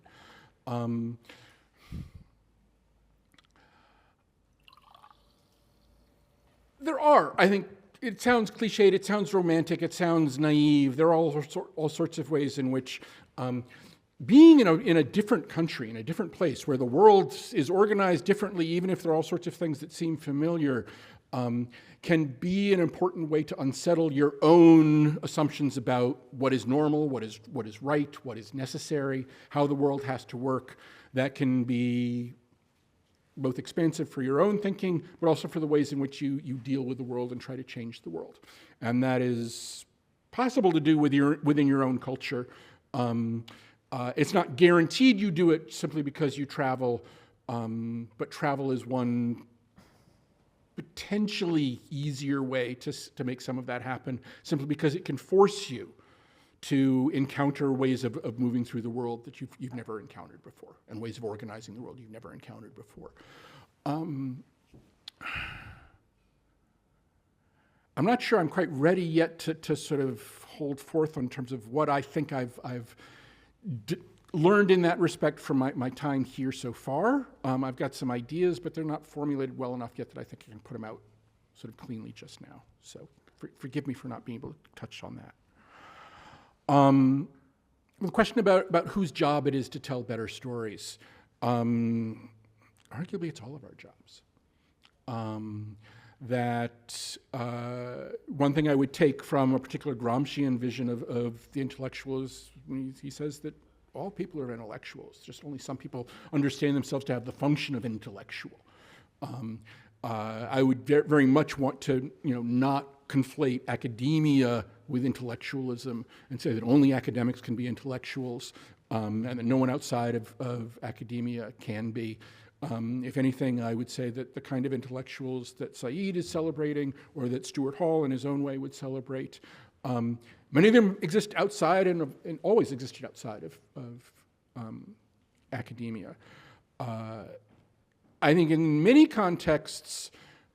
Speaker 2: There are, I think, it sounds cliched, it sounds romantic, it sounds naive. There are all sorts of ways in which being in a different country, in a different place, where the world is organized differently, even if there are all sorts of things that seem familiar, can be an important way to unsettle your own assumptions about what is normal, what is right, what is necessary, how the world has to work. That can be both expansive for your own thinking, but also for the ways in which you deal with the world and try to change the world. And that is possible to do within your own culture. It's not guaranteed you do it simply because you travel, but travel is one potentially easier way to make some of that happen, simply because it can force you to encounter ways of moving through the world that you've never encountered before, and ways of organizing the world you've never encountered before. I'm not sure I'm quite ready yet to sort of hold forth in terms of what I think I've learned in that respect from my time here so far. I've got some ideas, but they're not formulated well enough yet that I think I can put them out sort of cleanly just now. So forgive me for not being able to touch on that. The question about whose job it is to tell better stories. Arguably, it's all of our jobs. One thing I would take from a particular Gramscian vision of the intellectual is when he says that all people are intellectuals, just only some people understand themselves to have the function of intellectual. I would very much want to not conflate academia with intellectualism and say that only academics can be intellectuals, and that no one outside of academia can be. If anything, I would say that the kind of intellectuals that Said is celebrating, or that Stuart Hall in his own way would celebrate, many of them exist outside and always existed outside of academia. I think in many contexts,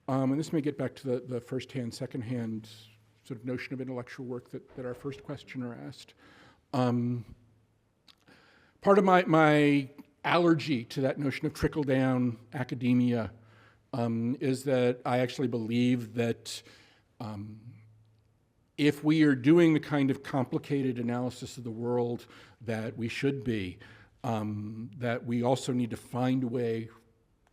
Speaker 2: and this may get back to the first-hand, second-hand sort of notion of intellectual work that our first questioner asked. Part of my allergy to that notion of trickle-down academia is that I actually believe that if we are doing the kind of complicated analysis of the world that we should be, that we also need to find a way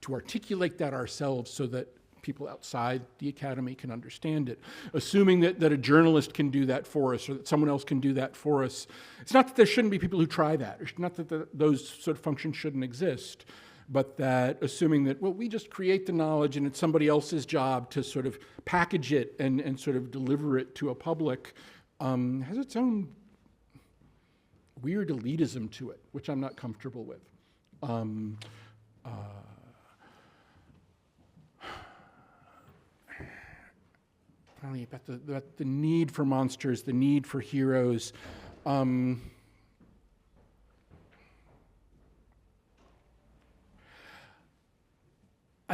Speaker 2: to articulate that ourselves so that people outside the academy can understand it. Assuming that a journalist can do that for us, or that someone else can do that for us. It's not that there shouldn't be people who try that. It's not that those sort of functions shouldn't exist, but that assuming that, well, we just create the knowledge and it's somebody else's job to sort of package it and sort of deliver it to a public, has its own weird elitism to it, which I'm not comfortable with. Finally, about the need for monsters, the need for heroes. I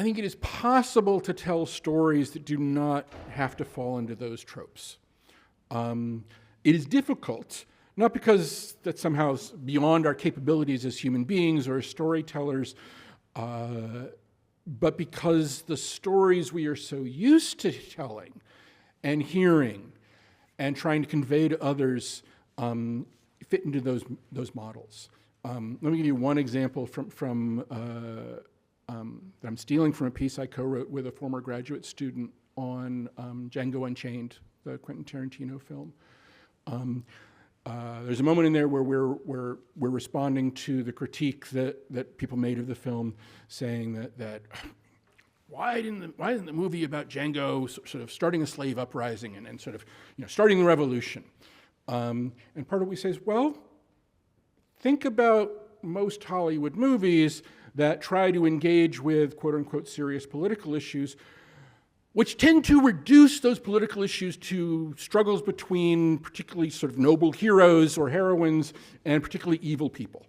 Speaker 2: think it is possible to tell stories that do not have to fall into those tropes. It is difficult, Not because that's somehow beyond our capabilities as human beings or as storytellers, but because the stories we are so used to telling and hearing and trying to convey to others fit into those models. Let me give you one example that I'm stealing from a piece I co-wrote with a former graduate student on Django Unchained, the Quentin Tarantino film. There's a moment in there where we're responding to the critique that people made of the film, saying that why isn't the movie about Django sort of starting a slave uprising and sort of starting the revolution? And part of what we say is, well, think about most Hollywood movies that try to engage with quote unquote serious political issues, which tend to reduce those political issues to struggles between particularly sort of noble heroes or heroines and particularly evil people.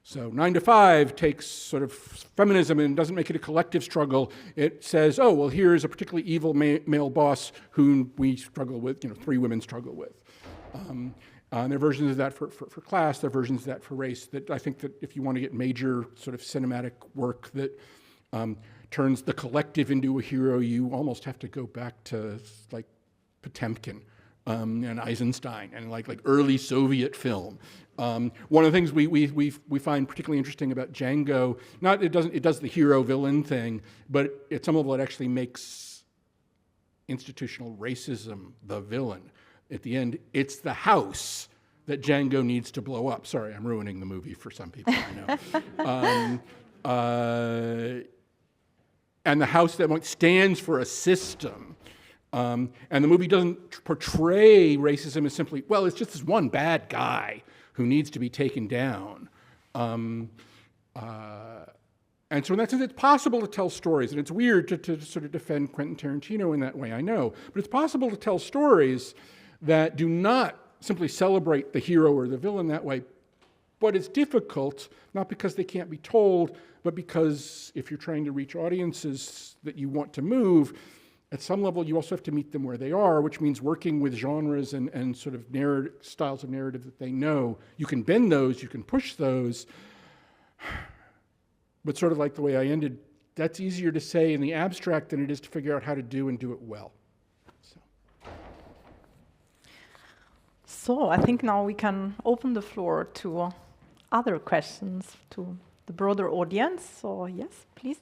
Speaker 2: So 9 to 5 takes sort of feminism and doesn't make it a collective struggle. It says, oh, well, here's a particularly evil male boss whom we struggle with, 3 women struggle with. And there are versions of that for class, there are versions of that for race, that I think that if you want to get major sort of cinematic work that turns the collective into a hero, you almost have to go back to like Potemkin and Eisenstein and like early Soviet film. One of the things we find particularly interesting about Django, it does the hero-villain thing, but at some level it actually makes institutional racism the villain. At the end, it's the house that Django needs to blow up. Sorry, I'm ruining the movie for some people, I know. And the house that stands for a system. And the movie doesn't portray racism as simply, well, it's just this one bad guy who needs to be taken down. And so in that sense, it's possible to tell stories, and it's weird to sort of defend Quentin Tarantino in that way, I know, but it's possible to tell stories that do not simply celebrate the hero or the villain that way, but it's difficult, not because they can't be told, but because if you're trying to reach audiences that you want to move, at some level you also have to meet them where they are, which means working with genres and sort of styles of narrative that they know. You can bend those, you can push those, but sort of like the way I ended, that's easier to say in the abstract than it is to figure out how to do and do it well.
Speaker 1: So I think now we can open the floor to other questions to the broader audience. So yes, please.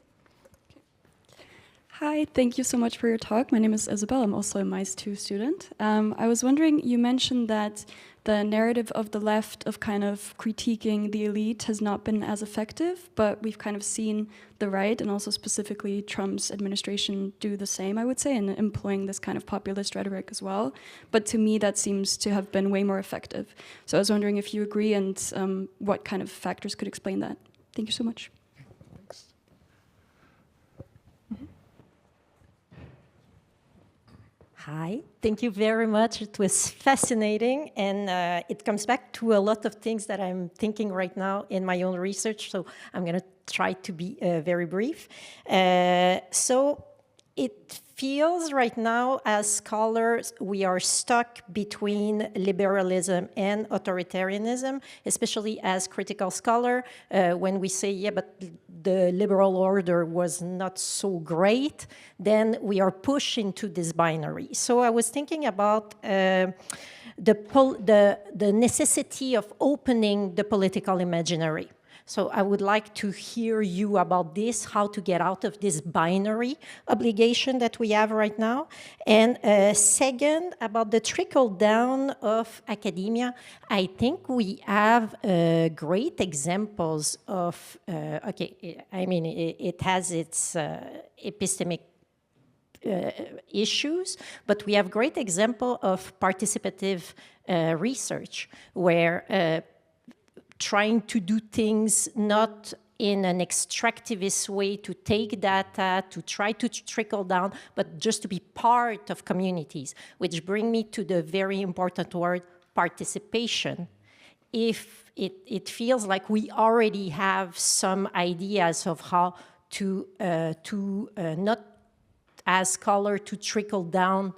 Speaker 9: Hi, thank you so much for your talk. My name is Isabel. I'm also a MICE 2 student. I was wondering, you mentioned that the narrative of the left of kind of critiquing the elite has not been as effective, but we've kind of seen the right, and also specifically Trump's administration, do the same, I would say, and employing this kind of populist rhetoric as well. But to me, that seems to have been way more effective. So I was wondering if you agree and what kind of factors could explain that. Thank you so much.
Speaker 10: Hi, thank you very much. It was fascinating, and it comes back to a lot of things that I'm thinking right now in my own research, so I'm going to try to be very brief. So it feels right now as scholars we are stuck between liberalism and authoritarianism, especially as critical scholar, when we say, yeah, but the liberal order was not so great, then we are pushed into this binary. So I was thinking about the necessity of opening the political imaginary. So I would like to hear you about this, how to get out of this binary obligation that we have right now. And second, about the trickle down of academia, I think we have great examples of, it has its epistemic issues, but we have great example of participative research where trying to do things not in an extractivist way, to take data, to try to trickle down, but just to be part of communities, which bring me to the very important word, participation. If it feels like we already have some ideas of how to not as scholar to trickle down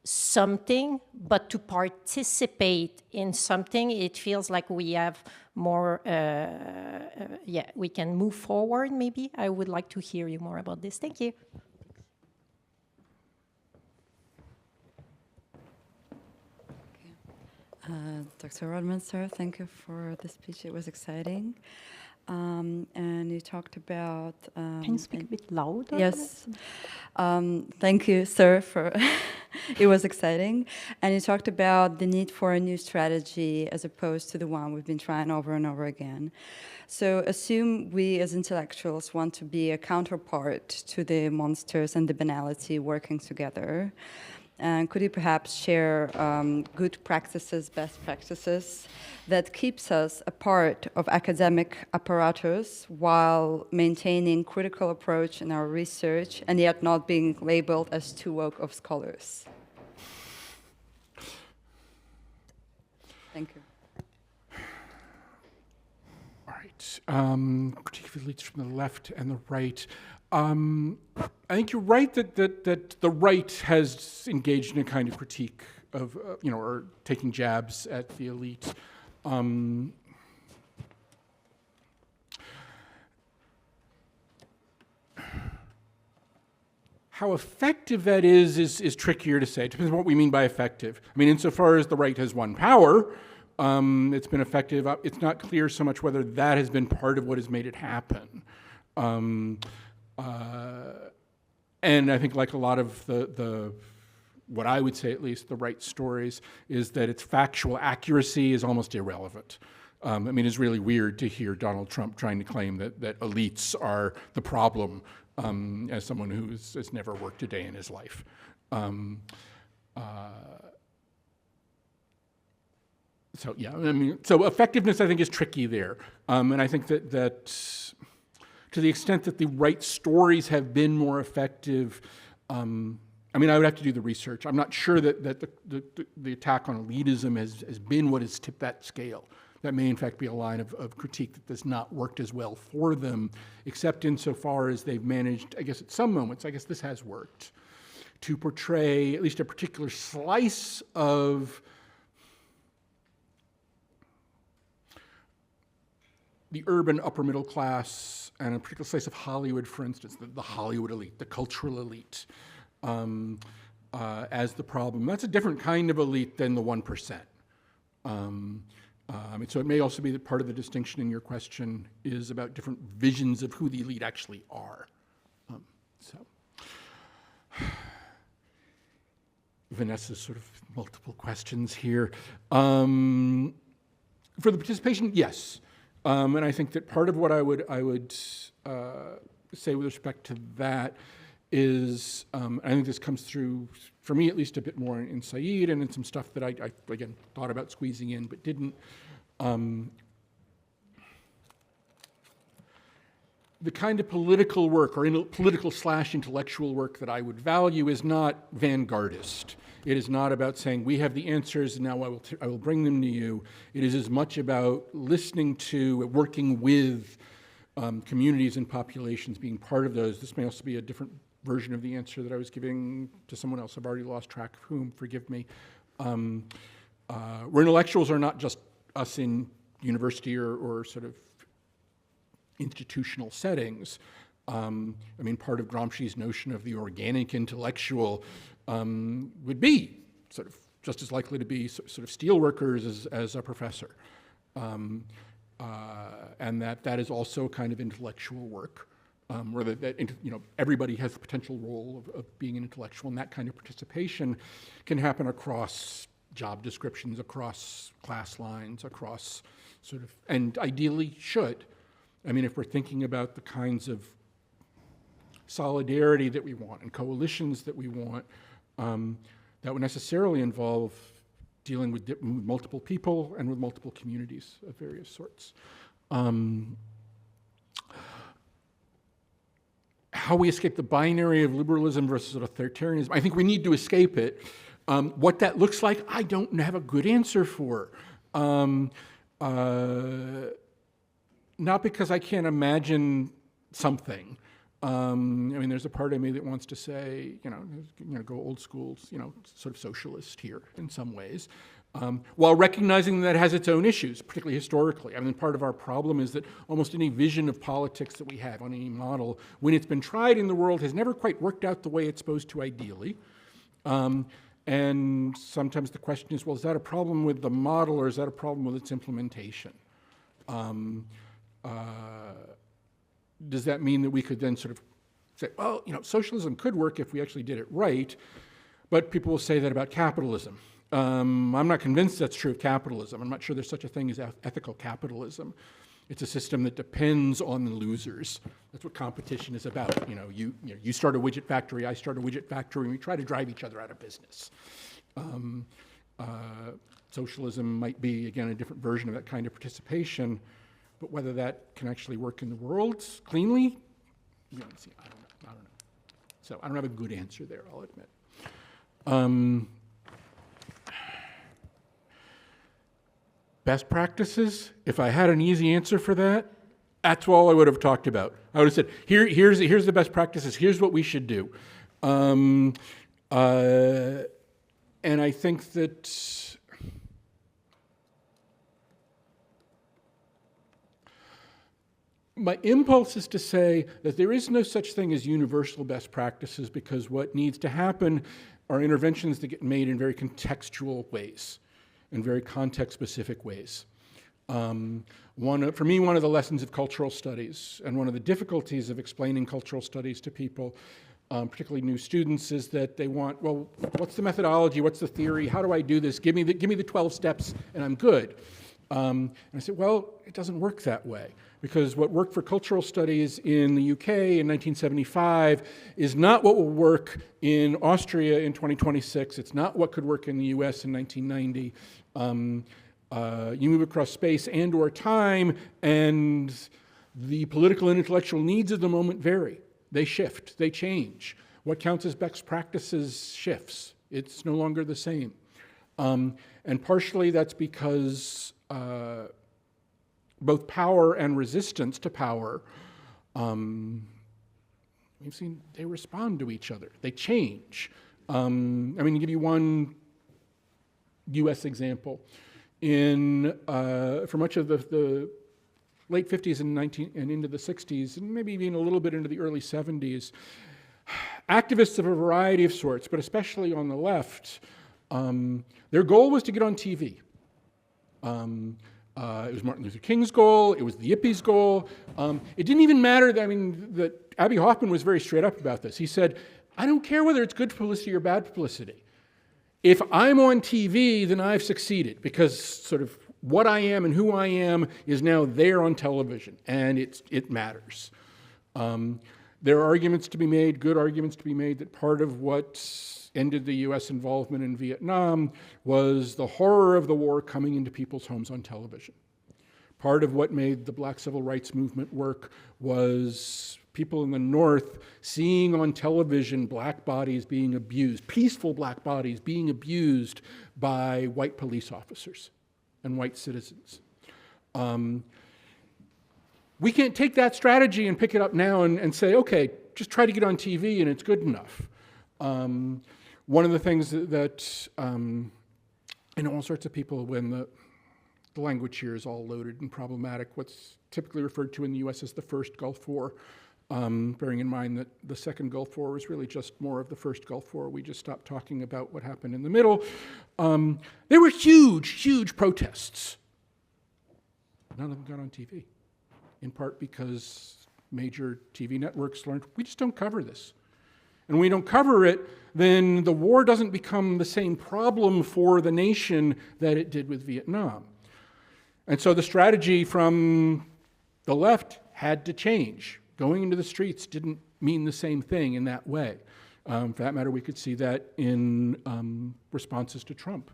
Speaker 10: something, but to participate in something, it feels like we have more, yeah, we can move forward maybe. I would like to hear you more about this. Thank you.
Speaker 11: Dr. Rodman, sir, thank you for the speech. It was exciting. And you talked about...
Speaker 1: Can you speak a bit louder?
Speaker 11: Yes. Thank you, sir, for... It was exciting. And you talked about the need for a new strategy as opposed to the one we've been trying over and over again. So assume we as intellectuals want to be a counterpart to the monsters and the banality working together. And could you perhaps share good practices, best practices that keeps us a part of academic apparatus while maintaining critical approach in our research and yet not being labeled as too woke of scholars? Thank you.
Speaker 2: All right. Particularly from the left and the right. I think you're right that the right has engaged in a kind of critique of, or taking jabs at the elite. How effective that is trickier to say. It depends on what we mean by effective. I mean, insofar as the right has won power, it's been effective. It's not clear so much whether that has been part of what has made it happen. And I think, like a lot of the what I would say at least, the right stories, is that its factual accuracy is almost irrelevant. I mean, it's really weird to hear Donald Trump trying to claim that elites are the problem as someone who has never worked a day in his life. So yeah, I mean, so effectiveness I think is tricky there. And I think that to the extent that the right stories have been more effective, I mean, I would have to do the research. I'm not sure that the attack on elitism has been what has tipped that scale. That may, in fact, be a line of critique that has not worked as well for them, except insofar as they've managed, I guess at some moments, I guess this has worked, to portray at least a particular slice of the urban upper middle class and a particular slice of Hollywood, for instance, the Hollywood elite, the cultural elite, as the problem. That's a different kind of elite than the 1%. So it may also be that part of the distinction in your question is about different visions of who the elite actually are. Vanessa's sort of multiple questions here. For the participation, yes. And I think that part of what I would say with respect to that is, I think this comes through, for me at least, a bit more in Said and in some stuff that I again, thought about squeezing in but didn't. The kind of political work or political/intellectual work that I would value is not vanguardist. It is not about saying, we have the answers and now I will bring them to you. It is as much about listening to, working with communities and populations, being part of those. This may also be a different version of the answer that I was giving to someone else. I've already lost track of whom, forgive me. Where intellectuals are not just us in university or sort of institutional settings. I mean, part of Gramsci's notion of the organic intellectual would be sort of just as likely to be sort of steelworkers as a professor. And that is also kind of intellectual work, where everybody has the potential role of being an intellectual, and that kind of participation can happen across job descriptions, across class lines, across sort of, and ideally should. I mean, if we're thinking about the kinds of solidarity that we want and coalitions that we want, that would necessarily involve dealing with multiple people and with multiple communities of various sorts. How we escape the binary of liberalism versus authoritarianism, I think we need to escape it. What that looks like, I don't have a good answer for. Not because I can't imagine something, I mean, there's a part of me that wants to say, go old school, sort of socialist here in some ways, while recognizing that it has its own issues, particularly historically. I mean, part of our problem is that almost any vision of politics that we have on any model, when it's been tried in the world, has never quite worked out the way it's supposed to ideally. And sometimes the question is, well, is that a problem with the model or is that a problem with its implementation? Does that mean that we could then sort of say, well, socialism could work if we actually did it right, but people will say that about capitalism. I'm not convinced that's true of capitalism. I'm not sure there's such a thing as ethical capitalism. It's a system that depends on the losers. That's what competition is about. You start a widget factory, I start a widget factory, and we try to drive each other out of business. Socialism might be, again, a different version of that kind of participation, but whether that can actually work in the world cleanly, I don't know. So I don't have a good answer there, I'll admit. Best practices, if I had an easy answer for that, that's all I would have talked about. I would have said, here's the best practices, here's what we should do. And I think that my impulse is to say that there is no such thing as universal best practices, because what needs to happen are interventions that get made in very contextual ways, in very context-specific ways. For me, one of the lessons of cultural studies, and one of the difficulties of explaining cultural studies to people, particularly new students, is that they want, well, what's the methodology, what's the theory, how do I do this, give me the 12 steps and I'm good. And I said, well, it doesn't work that way, because what worked for cultural studies in the UK in 1975 is not what will work in Austria in 2026. It's not what could work in the US in 1990. You move across space and or time, and the political and intellectual needs of the moment vary. They shift, they change. What counts as best practices shifts. It's no longer the same. And partially that's because both power and resistance to power, we've seen they respond to each other. They change. To give you one US example. For much of the late 50s and into the 60s, and maybe even a little bit into the early 70s, activists of a variety of sorts, but especially on the left, their goal was to get on TV. It was Martin Luther King's goal. It was the Yippies' goal. It didn't even matter that Abbie Hoffman was very straight up about this. He said, I don't care whether it's good publicity or bad publicity. If I'm on TV, then I've succeeded, because sort of what I am and who I am is now there on television, and it matters. There are arguments to be made, good arguments to be made, that part of what ended the US involvement in Vietnam was the horror of the war coming into people's homes on television. Part of what made the Black Civil Rights Movement work was people in the North seeing on television black bodies being abused, peaceful black bodies being abused by white police officers and white citizens. We can't take that strategy and pick it up now and say, okay, just try to get on TV and it's good enough. One of the things that I know all sorts of people, when the language here is all loaded and problematic, what's typically referred to in the US as the first Gulf War, bearing in mind that the second Gulf War was really just more of the first Gulf War. We just stopped talking about what happened in the middle. There were huge, huge protests. None of them got on TV, in part because major TV networks learned, we just don't cover this. And when we don't cover it, then the war doesn't become the same problem for the nation that it did with Vietnam. And so the strategy from the left had to change. Going into the streets didn't mean the same thing in that way. For that matter, we could see that in responses to Trump.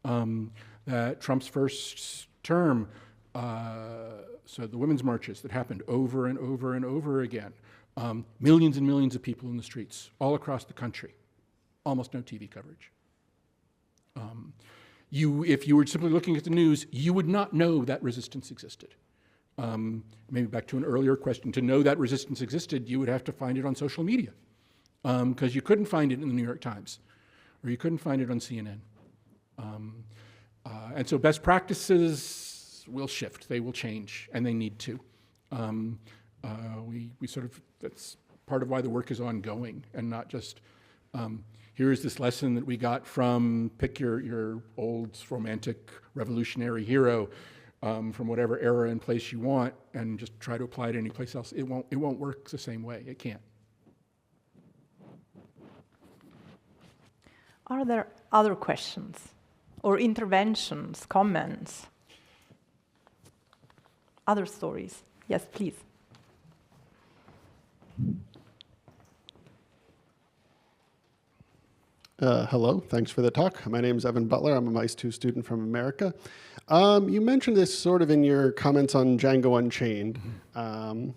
Speaker 2: That Trump's first term, so the women's marches that happened over and over and over again, millions and millions of people in the streets all across the country, almost no TV coverage. If you were simply looking at the news, you would not know that resistance existed. Maybe back to an earlier question, to know that resistance existed, you would have to find it on social media, because you couldn't find it in the New York Times, or you couldn't find it on CNN. And so best practices will shift, they will change, and they need to. We sort of, that's part of why the work is ongoing, and not just, here's this lesson that we got from, pick your old romantic revolutionary hero, from whatever era and place you want, and just try to apply it any place else. It won't work the same way. It can't.
Speaker 1: Are there other questions or interventions, comments? Other stories? Yes, please.
Speaker 12: Hello, thanks for the talk. My name is Evan Butler. I'm a MICE 2 student from America. You mentioned this sort of in your comments on Django Unchained. And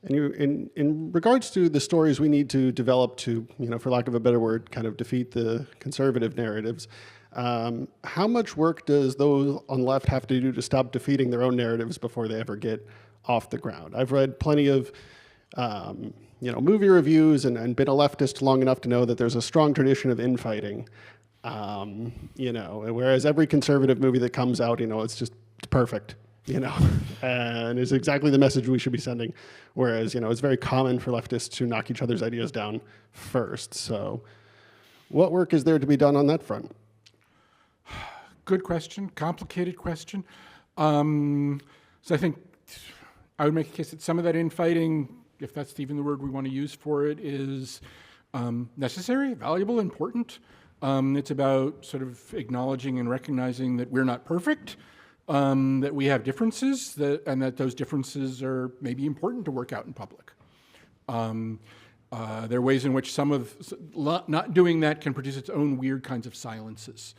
Speaker 12: in regards to the stories we need to develop to, for lack of a better word, kind of defeat the conservative narratives, how much work does those on the left have to do to stop defeating their own narratives before they ever get off the ground? I've read plenty of movie reviews and been a leftist long enough to know that there's a strong tradition of infighting. Whereas every conservative movie that comes out, it's perfect, and it's exactly the message we should be sending. Whereas, it's very common for leftists to knock each other's ideas down first. So what work is there to be done on that front?
Speaker 2: Good question, complicated question. So I think I would make a case that some of that infighting, if that's even the word we want to use for it, is necessary, valuable, important. It's about sort of acknowledging and recognizing that we're not perfect, that we have differences, and that those differences are maybe important to work out in public. There are ways in which not doing that can produce its own weird kinds of silences.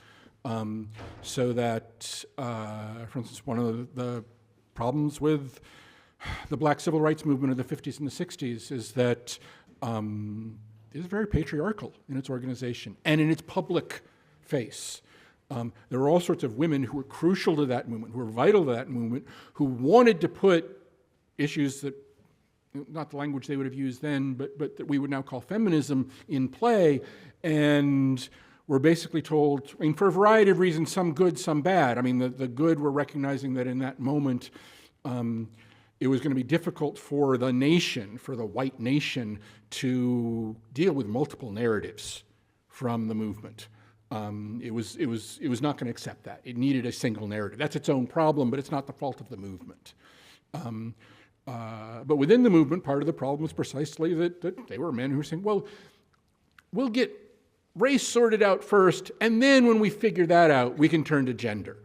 Speaker 2: So that, for instance, one of the problems with the Black civil rights movement of the 50s and the 60s is that it is very patriarchal in its organization and in its public face. There were all sorts of women who were crucial to that movement, who were vital to that movement, who wanted to put issues that, not the language they would have used then, but that we would now call feminism, in play, and were basically told, for a variety of reasons, some good, some bad. The good were recognizing that in that moment, it was going to be difficult for the nation, for the white nation, to deal with multiple narratives from the movement. It was not going to accept that. It needed a single narrative. That's its own problem, but it's not the fault of the movement. But within the movement, part of the problem was precisely that they were men who were saying, well, we'll get race sorted out first, and then when we figure that out, we can turn to gender,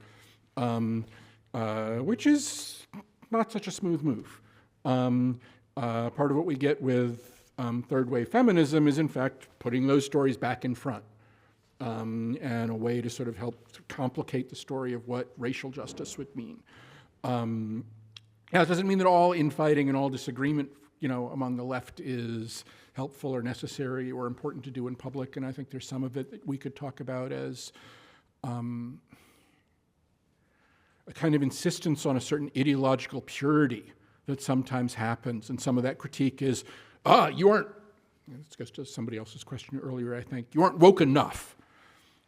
Speaker 2: which is not such a smooth move. Part of what we get with third wave feminism is, in fact, putting those stories back in front, and a way to sort of help to complicate the story of what racial justice would mean. Now, it doesn't mean that all infighting and all disagreement, among the left is helpful or necessary or important to do in public, and I think there's some of it that we could talk about as a kind of insistence on a certain ideological purity that sometimes happens, and some of that critique is, you aren't, this goes to somebody else's question earlier, I think, you aren't woke enough,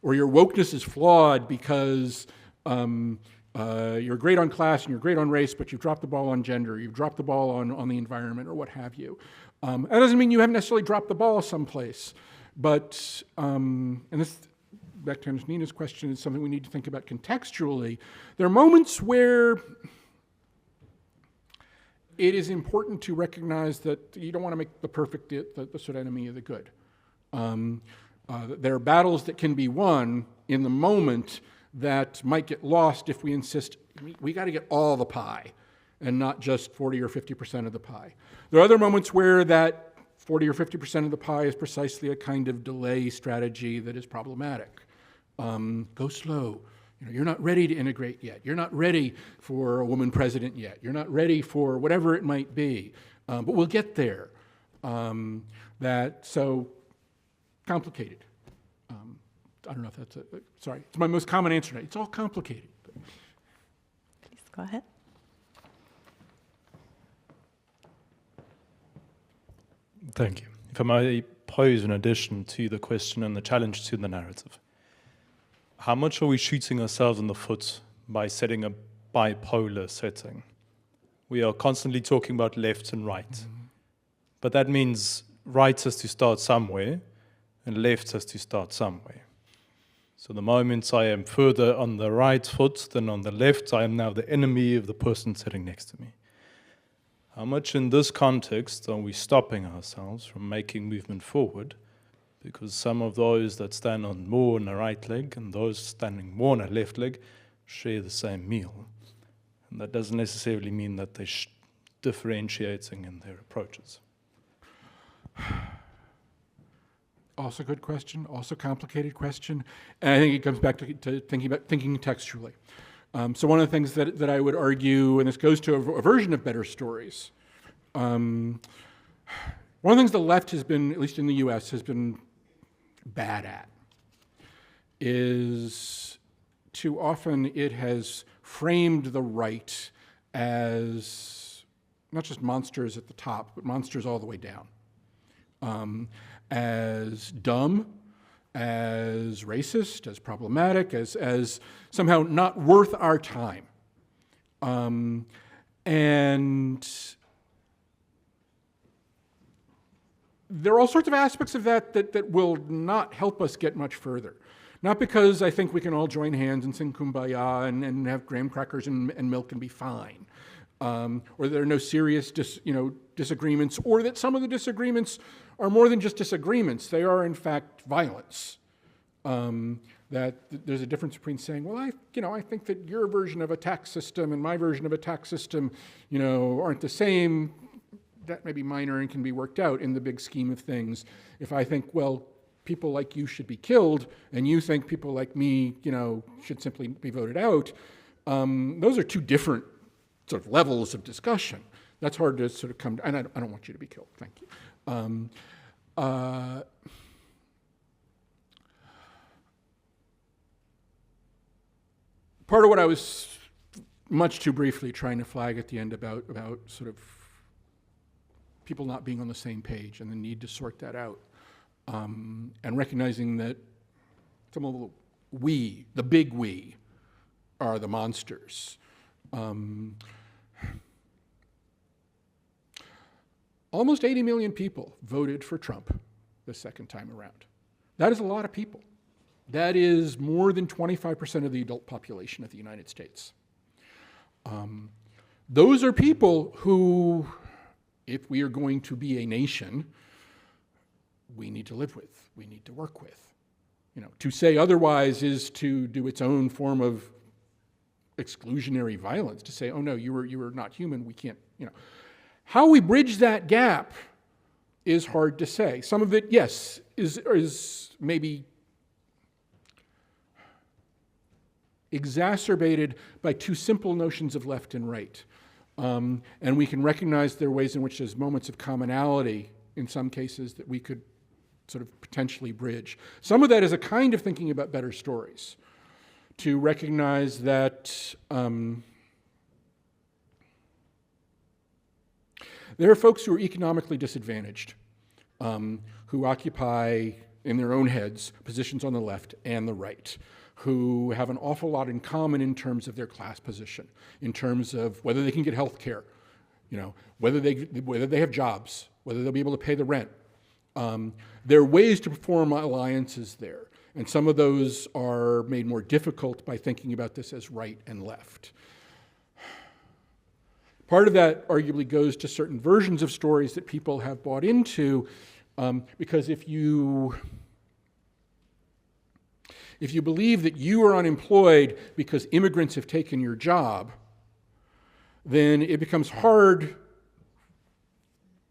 Speaker 2: or your wokeness is flawed because you're great on class and you're great on race, but you've dropped the ball on gender, you've dropped the ball on the environment, or what have you. That doesn't mean you haven't necessarily dropped the ball someplace, but, and this, back to Nina's question, is something we need to think about contextually. There are moments where it is important to recognize that you don't want to make the perfect the sort of enemy of the good. There are battles that can be won in the moment that might get lost if we insist, we got to get all the pie and not just 40 or 50% of the pie. There are other moments where that 40 or 50% of the pie is precisely a kind of delay strategy that is problematic. Go slow. You're not ready to integrate yet. You're not ready for a woman president yet. You're not ready for whatever it might be. But we'll get there. So complicated. I don't know if that's sorry. It's my most common answer tonight. It's all complicated.
Speaker 1: Please go ahead.
Speaker 8: Thank you. If I may pose an addition to the question and the challenge to the narrative. How much are we shooting ourselves in the foot by setting a bipolar setting? We are constantly talking about left and right. But that means right has to start somewhere and left has to start somewhere. So the moment I am further on the right foot than on the left, I am now the enemy of the person sitting next to me. How much in this context are we stopping ourselves from making movement forward? Because some of those that stand on more on the right leg and those standing more on the left leg share the same meal. And that doesn't necessarily mean that they're differentiating in their approaches.
Speaker 2: Also good question, also complicated question. And I think it comes back to thinking textually. So one of the things that I would argue, and this goes to a version of better stories, one of the things the left has been, at least in the US, has been bad at is too often it has framed the right as not just monsters at the top, but monsters all the way down. As dumb, as racist, as problematic, as somehow not worth our time. And there are all sorts of aspects of that will not help us get much further. Not because I think we can all join hands and sing Kumbaya and have graham crackers and milk and be fine. Or there are no serious disagreements, or that some of the disagreements are more than just disagreements. They are, in fact, violence. That there's a difference between saying, well, I think that your version of a tax system and my version of a tax system, aren't the same. That may be minor and can be worked out in the big scheme of things. If I think, well, people like you should be killed, and you think people like me, should simply be voted out, those are two different sort of levels of discussion. That's hard to sort of come to, and I don't want you to be killed, thank you. Part of what I was much too briefly trying to flag at the end about sort of people not being on the same page and the need to sort that out, and recognizing that some of the big we, are the monsters. Almost 80 million people voted for Trump the second time around. That is a lot of people. That is more than 25% of the adult population of the United States. Those are people who, if we are going to be a nation, we need to live with, we need to work with. To say otherwise is to do its own form of exclusionary violence, to say, oh no, you were not human, we can't, How we bridge that gap is hard to say. Some of it, yes, is maybe exacerbated by two simple notions of left and right. And we can recognize there are ways in which there's moments of commonality in some cases that we could sort of potentially bridge. Some of that is a kind of thinking about better stories, to recognize that there are folks who are economically disadvantaged, who occupy, in their own heads, positions on the left and the right, who have an awful lot in common in terms of their class position, in terms of whether they can get health care, whether they have jobs, whether they'll be able to pay the rent. There are ways to perform alliances there, and some of those are made more difficult by thinking about this as right and left. Part of that arguably goes to certain versions of stories that people have bought into, because if you believe that you are unemployed because immigrants have taken your job, then it becomes hard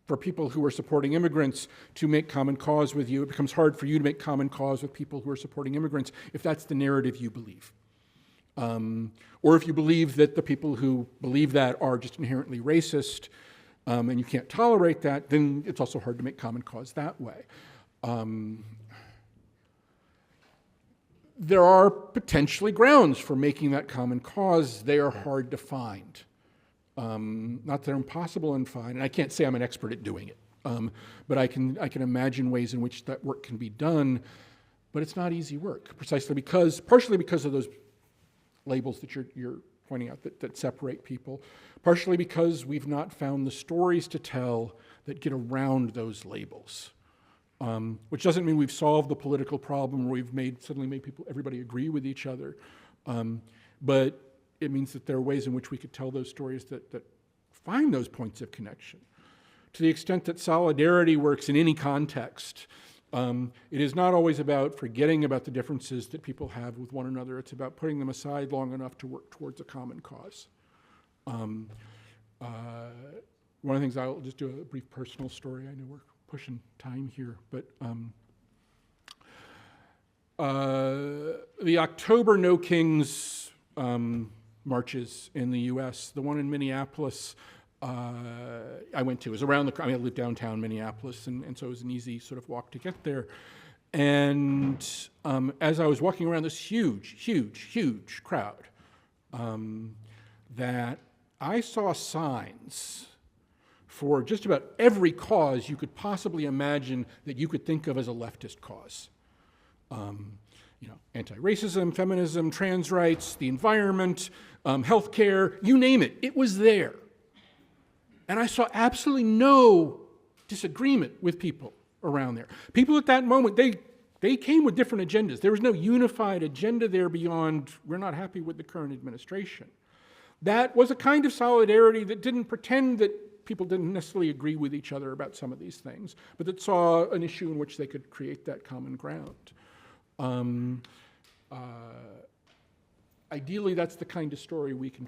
Speaker 2: for people who are supporting immigrants to make common cause with you. It becomes hard for you to make common cause with people who are supporting immigrants if that's the narrative you believe. Or if you believe that the people who believe that are just inherently racist, and you can't tolerate that, then it's also hard to make common cause that way. There are potentially grounds for making that common cause. They are hard to find. Not that they're impossible to find, and I can't say I'm an expert at doing it. But I can imagine ways in which that work can be done, but it's not easy work, partially because of those labels that you're pointing out that separate people, partially because we've not found the stories to tell that get around those labels. Which doesn't mean we've solved the political problem or we've suddenly made everybody agree with each other. But it means that there are ways in which we could tell those stories that find those points of connection. To the extent that solidarity works in any context, it is not always about forgetting about the differences that people have with one another. It's about putting them aside long enough to work towards a common cause. One of the things, I'll just do a brief personal story. I know we're pushing time here, but the October No Kings marches in the US, the one in Minneapolis, I went to. It was I lived downtown Minneapolis, and so it was an easy sort of walk to get there. And as I was walking around this huge crowd, that I saw signs for just about every cause you could possibly imagine that you could think of as a leftist cause. Anti-racism, feminism, trans rights, the environment, healthcare, you name it, it was there. And I saw absolutely no disagreement with people around there. People at that moment, they came with different agendas. There was no unified agenda there beyond, we're not happy with the current administration. That was a kind of solidarity that didn't pretend that people didn't necessarily agree with each other about some of these things, but that saw an issue in which they could create that common ground. Ideally, that's the kind of story we can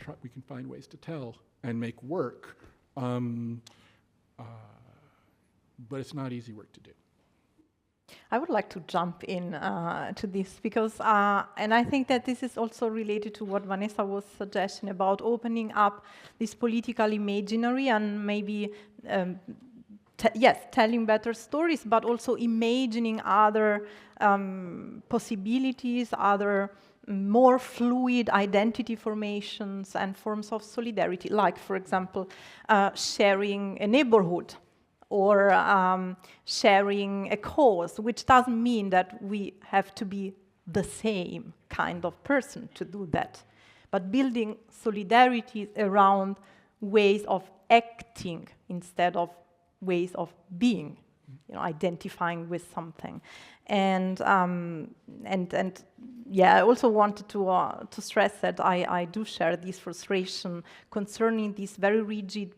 Speaker 2: find ways to tell and make work. But it's not easy work to do.
Speaker 1: I would like to jump in to this because, and I think that this is also related to what Vanessa was suggesting about opening up this political imaginary and maybe, telling better stories, but also imagining other possibilities, other more fluid identity formations and forms of solidarity, like, for example, sharing a neighborhood or sharing a cause, which doesn't mean that we have to be the same kind of person to do that, but building solidarity around ways of acting instead of ways of being, identifying with something. And I also wanted to stress that I do share this frustration concerning these very rigid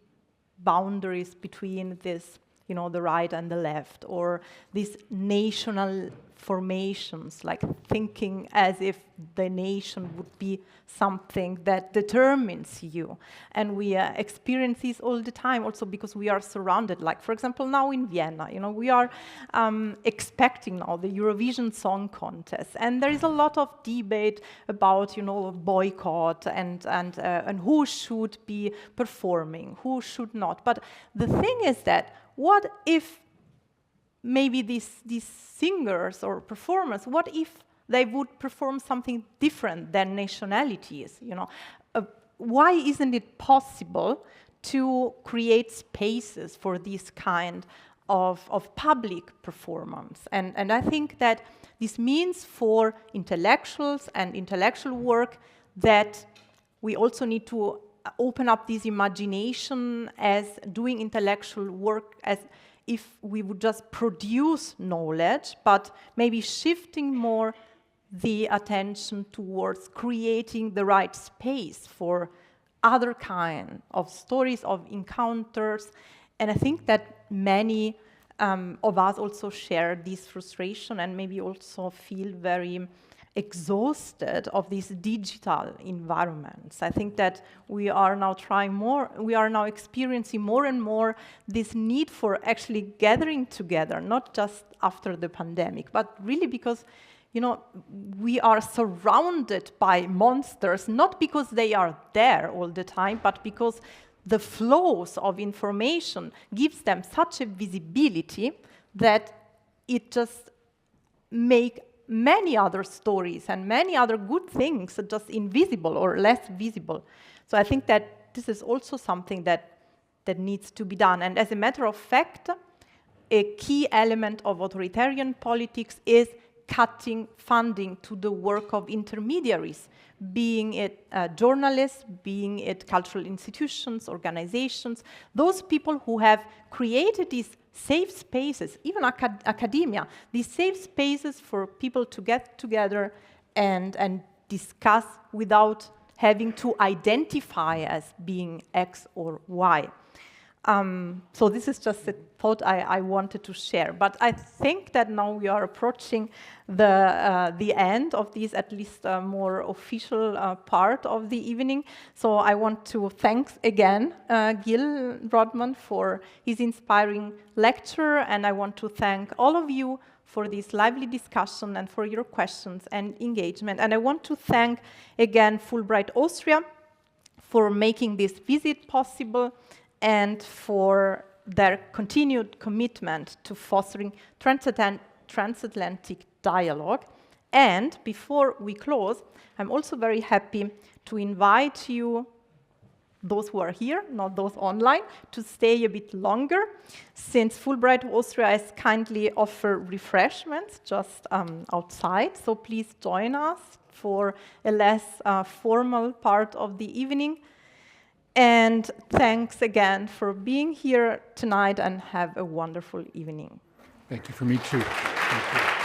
Speaker 1: boundaries between this, the right and the left, or these national formations, like thinking as if the nation would be something that determines you. And we experience this all the time, also because we are surrounded, like, for example, now in Vienna, we are expecting now the Eurovision Song Contest, and there is a lot of debate about, boycott and who should be performing, who should not. But the thing is that, what if maybe these singers or performers, what if they would perform something different than nationalities? Why isn't it possible to create spaces for this kind of public performance? And I think that this means for intellectuals and intellectual work that we also need to open up this imagination as doing intellectual work as if we would just produce knowledge, but maybe shifting more the attention towards creating the right space for other kind of stories, of encounters. And I think that many of us also share this frustration and maybe also feel very exhausted of these digital environments. I think that we are now experiencing more and more this need for actually gathering together, not just after the pandemic, but really because, we are surrounded by monsters, not because they are there all the time, but because the flows of information gives them such a visibility that it just make many other stories and many other good things just invisible or less visible. So I think that this is also something that needs to be done. And as a matter of fact, a key element of authoritarian politics is cutting funding to the work of intermediaries, being it journalists, being it cultural institutions, organizations, those people who have created these safe spaces, even academia, these safe spaces for people to get together and discuss without having to identify as being X or Y. So this is just a thought I wanted to share. But I think that now we are approaching the end of this, at least more official part of the evening. So I want to thank again Gil Rodman for his inspiring lecture, and I want to thank all of you for this lively discussion and for your questions and engagement. And I want to thank again Fulbright Austria for making this visit possible and for their continued commitment to fostering transatlantic dialogue. And before we close, I'm also very happy to invite you, those who are here, not those online, to stay a bit longer, since Fulbright Austria has kindly offered refreshments just outside. So please join us for a less formal part of the evening. And thanks again for being here tonight, and have a wonderful evening.
Speaker 2: Thank you for me too. Thank you.